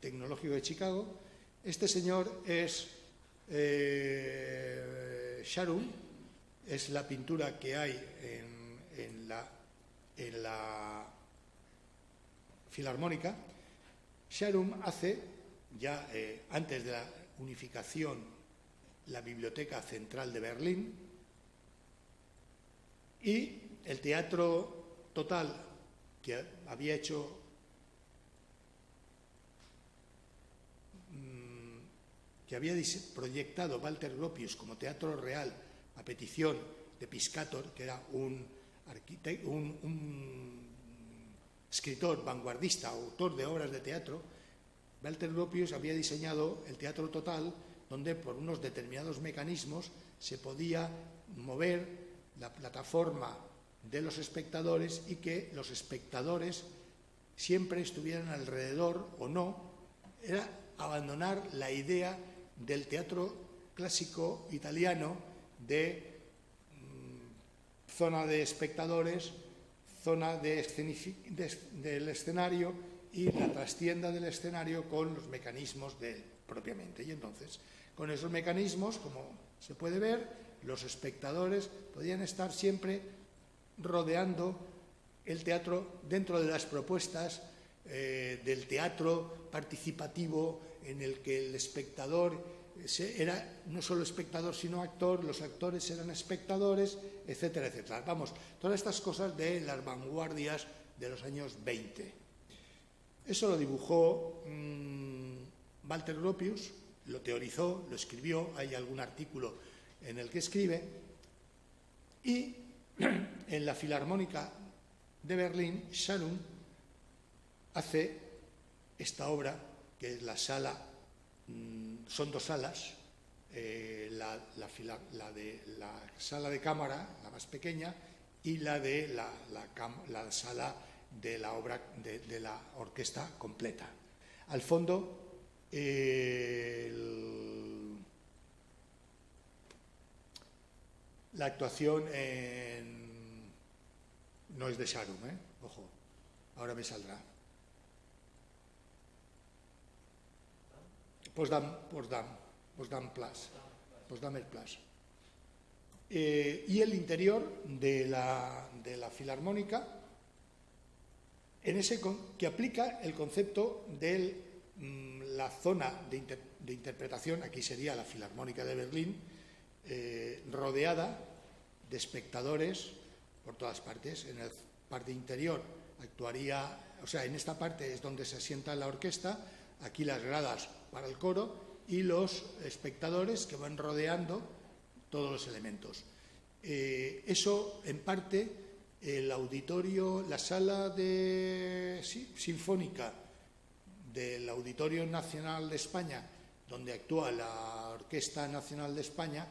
Speaker 1: Tecnológico de Chicago. Este señor es Sharum, es la pintura que hay en la Filarmónica. Sharum hace, ya antes de la unificación, la Biblioteca Central de Berlín, y el Teatro Total que había hecho que había proyectado Walter Gropius como teatro real a petición de Piscator, que era un escritor vanguardista, autor de obras de teatro. Walter Gropius había diseñado el Teatro Total, donde por unos determinados mecanismos se podía mover la plataforma de los espectadores y que los espectadores siempre estuvieran alrededor o no. Era abandonar la idea del teatro clásico italiano de zona de espectadores, zona del escenario y la trastienda del escenario con los mecanismos de él propiamente. Y entonces, con esos mecanismos, como se puede ver, los espectadores podían estar siempre rodeando el teatro dentro de las propuestas del teatro participativo, en el que el espectador era no solo espectador sino actor, los actores eran espectadores, etcétera, etcétera. Vamos, todas estas cosas de las vanguardias de los años 20. Eso lo dibujó Walter Gropius, lo teorizó, lo escribió, hay algún artículo en el que escribe, y en la Filarmónica de Berlín, Scharum hace esta obra, que es la sala, son dos salas, la sala de cámara, la más pequeña, y la de la sala de la obra de la orquesta completa. Al fondo, la actuación no es de Scharum, ojo, ahora me saldrá. Potsdamer Platz. Y el interior de la Filarmónica, en ese que aplica el concepto de la zona de interpretación, aquí sería la Filarmónica de Berlín, rodeada de espectadores por todas partes. En la parte interior actuaría, o sea, en esta parte es donde se asienta la orquesta, aquí las gradas para el coro y los espectadores que van rodeando todos los elementos. Eso, en parte, el auditorio, la sala sinfónica del Auditorio Nacional de España, donde actúa la Orquesta Nacional de España,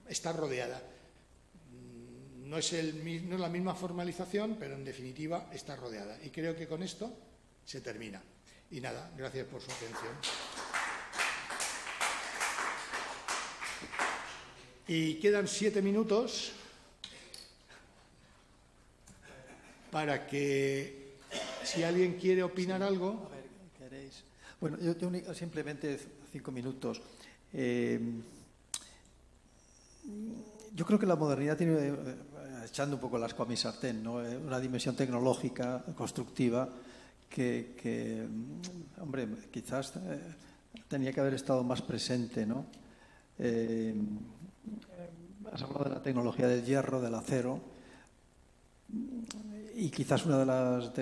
Speaker 1: está rodeada. No es la misma formalización, pero en definitiva está rodeada. Y creo que con esto se termina. Y nada, gracias por su atención. Y quedan 7 minutos para que, si alguien quiere opinar algo.
Speaker 3: A ver, ¿queréis? Bueno, yo simplemente 5 minutos. Yo creo que la modernidad tiene, echando un poco las ascua a mi sartén, ¿no? Una dimensión tecnológica, constructiva, que hombre, quizás tenía que haber estado más presente, ¿no? Has hablado de la tecnología del hierro, del acero, y quizás una de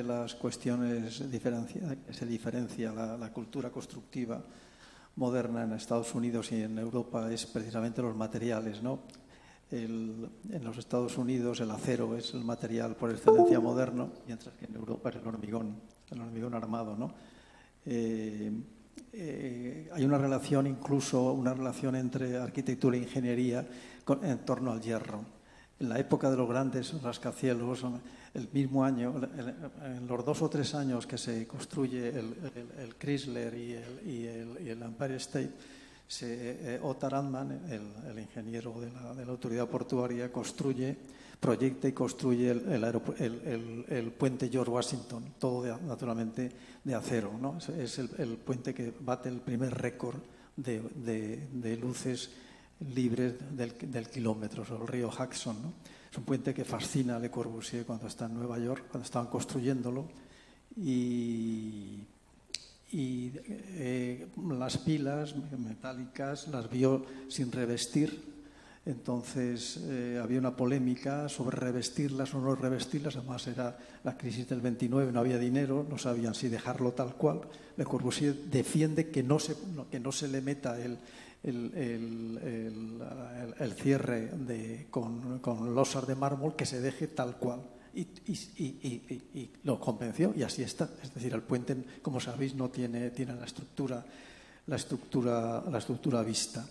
Speaker 3: las cuestiones que se diferencia la cultura constructiva moderna en Estados Unidos y en Europa es precisamente los materiales, ¿no? En los Estados Unidos el acero es el material por excelencia moderno, mientras que en Europa es el hormigón armado, ¿no? Hay una relación, incluso una relación entre arquitectura e ingeniería en torno al hierro. En la época de los grandes rascacielos, el mismo año, en los 2 o 3 años que se construye el Chrysler y el Empire State, Otto Randman, el ingeniero de la autoridad portuaria, proyecta y construye el puente George Washington, todo naturalmente de acero, ¿no? Es el puente que bate el primer récord de luces libres del kilómetro sobre el río Hudson, ¿no? Es un puente que fascina a Le Corbusier cuando está en Nueva York, cuando estaban construyéndolo, y las pilas metálicas las vio sin revestir. Entonces había una polémica sobre revestirlas o no revestirlas. Además era la crisis del 29, no había dinero, no sabían si dejarlo tal cual. Le Corbusier defiende que no se le meta el cierre con losas de mármol, que se deje tal cual. Y lo convenció, y así está. Es decir, el puente, como sabéis, no tiene la estructura vista.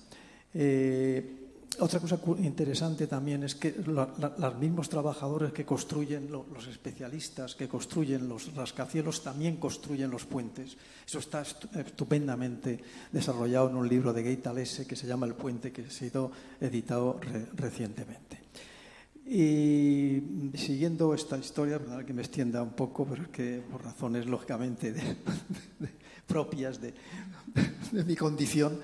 Speaker 3: Otra cosa interesante también es que los mismos trabajadores que construyen, los especialistas que construyen los rascacielos, también construyen los puentes. Eso está estupendamente desarrollado en un libro de Gay Talese que se llama El puente, que ha sido editado recientemente. Y siguiendo esta historia, perdón que me extienda un poco, pero es que por razones lógicamente propias de mi condición,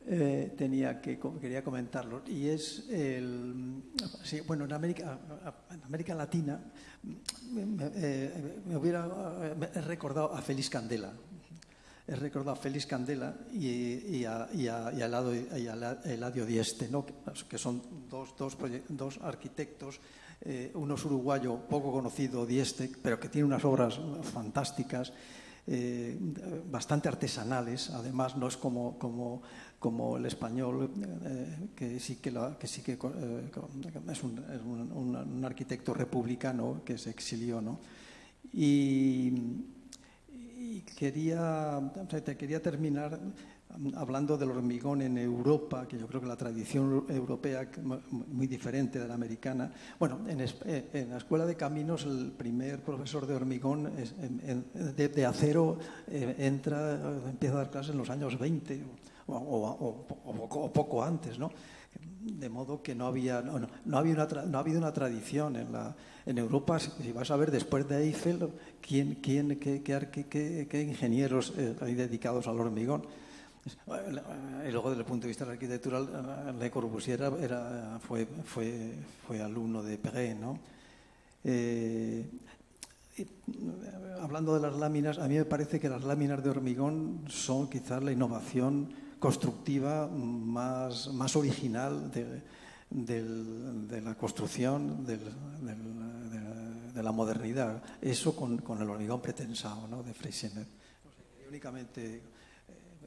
Speaker 3: quería comentarlo. Y es bueno, en América Latina he recordado a Félix Candela. He recordado a Félix Candela y a Eladio Dieste, ¿no? Que son dos arquitectos, uno es uruguayo, poco conocido, Dieste, pero que tiene unas obras fantásticas, bastante artesanales. Además, no es como el español, que sí que es un arquitecto republicano que se exilió, ¿no? Y quería terminar hablando del hormigón en Europa, que yo creo que la tradición europea es muy diferente de la americana. Bueno, en la Escuela de Caminos el primer profesor de hormigón de acero empieza a dar clases en los años 20 o poco antes, ¿no? De modo que no ha habido una tradición en Europa. Si vas a ver después de Eiffel, ¿qué ingenieros hay dedicados al hormigón? Y luego, desde el punto de vista arquitectural, Le Corbusier fue alumno de Perret, ¿no? Hablando de las láminas, a mí me parece que las láminas de hormigón son quizás la innovación constructiva más original de la construcción de la modernidad. Eso con el hormigón pretensado, ¿no? De Freyssinet. Quería únicamente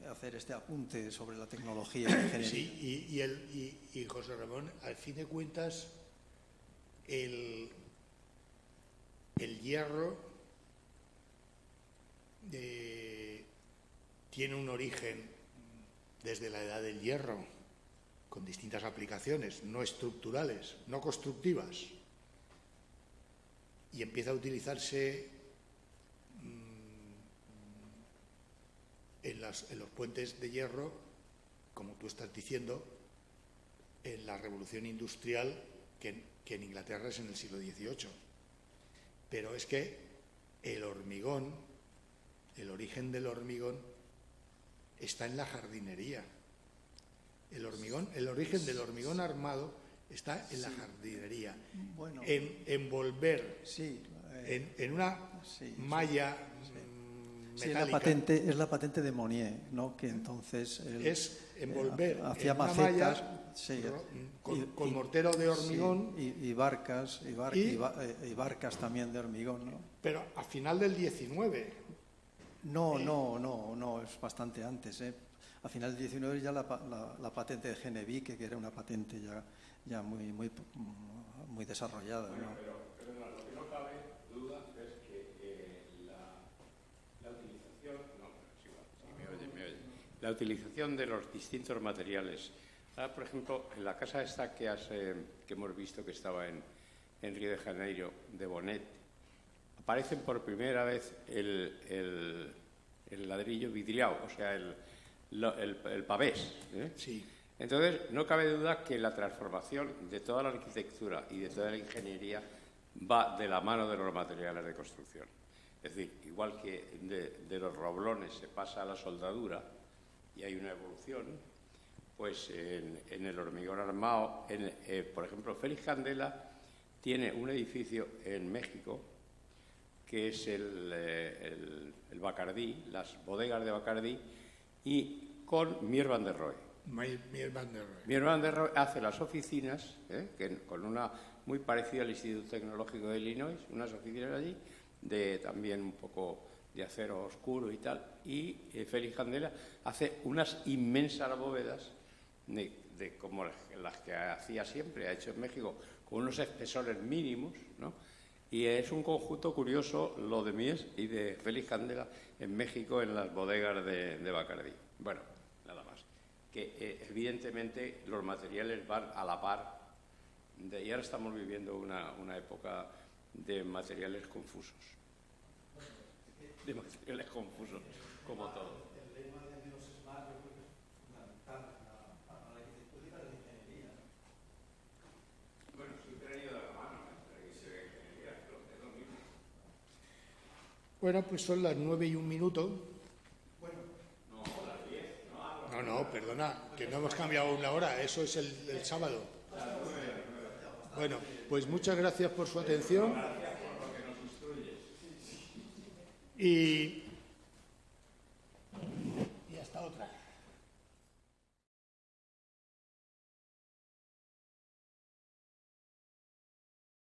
Speaker 3: hacer este apunte sobre la tecnología en general.
Speaker 1: Sí, y José Ramón, al fin de cuentas, el hierro tiene un origen desde la edad del hierro, con distintas aplicaciones, no estructurales, no constructivas, y empieza a utilizarse en los puentes de hierro, como tú estás diciendo, en la revolución industrial, que en Inglaterra es en el siglo XVIII. Pero es que el hormigón, el origen del hormigón, está en la jardinería. El origen del hormigón armado está en la jardinería. Bueno, en volver en una malla metálica.
Speaker 3: Es la patente de Monnier, ¿no? Que entonces
Speaker 1: es envolver
Speaker 3: hacía
Speaker 1: en una
Speaker 3: macetas,
Speaker 1: malla con mortero de hormigón,
Speaker 3: y barcas también de hormigón, ¿no?
Speaker 1: Pero a final del 19.
Speaker 3: No, es bastante antes, ¿eh? A final del 19 ya la patente de Genevique, que era una patente ya muy desarrollada, ¿no?
Speaker 2: Pero lo que no cabe duda es que la utilización, me oye. La utilización de los distintos materiales. Por ejemplo, en la casa esta que hemos visto que estaba en Río de Janeiro, de Bonet, aparecen por primera vez el ladrillo vidriado, o sea, el pavés, ¿eh? Sí. Entonces, no cabe duda que la transformación de toda la arquitectura y de toda la ingeniería va de la mano de los materiales de construcción. Es decir, igual que de los roblones se pasa a la soldadura y hay una evolución, pues en el hormigón armado, por ejemplo, Félix Candela tiene un edificio en México que es el Bacardí, las bodegas de Bacardí, y con Mies van der Rohe. Mies van der Rohe hace las oficinas, con una muy parecida al Instituto Tecnológico de Illinois, unas oficinas allí, también un poco de acero oscuro y tal, y Félix Candela hace unas inmensas bóvedas como las que hacía siempre, ha hecho en México, con unos espesores mínimos, ¿no? Y es un conjunto curioso lo de Mies y de Félix Candela en México en las bodegas de Bacardí. Bueno, nada más. que evidentemente los materiales van a la par, y ahora estamos viviendo una época de materiales confusos. De materiales confusos, como todo.
Speaker 3: El lema de menos es más, yo creo que es fundamental para la arquitectura y para la ingeniería.
Speaker 2: Bueno, siempre han ido de la mano, la ingeniería, es lo mismo.
Speaker 1: Bueno, pues son las 9:01.
Speaker 2: Bueno, no, las 10, no.
Speaker 1: No, perdona, que no hemos cambiado una hora, eso es el sábado. Bueno, pues muchas gracias por su atención.
Speaker 2: Gracias por lo que nos instruyes.
Speaker 1: Y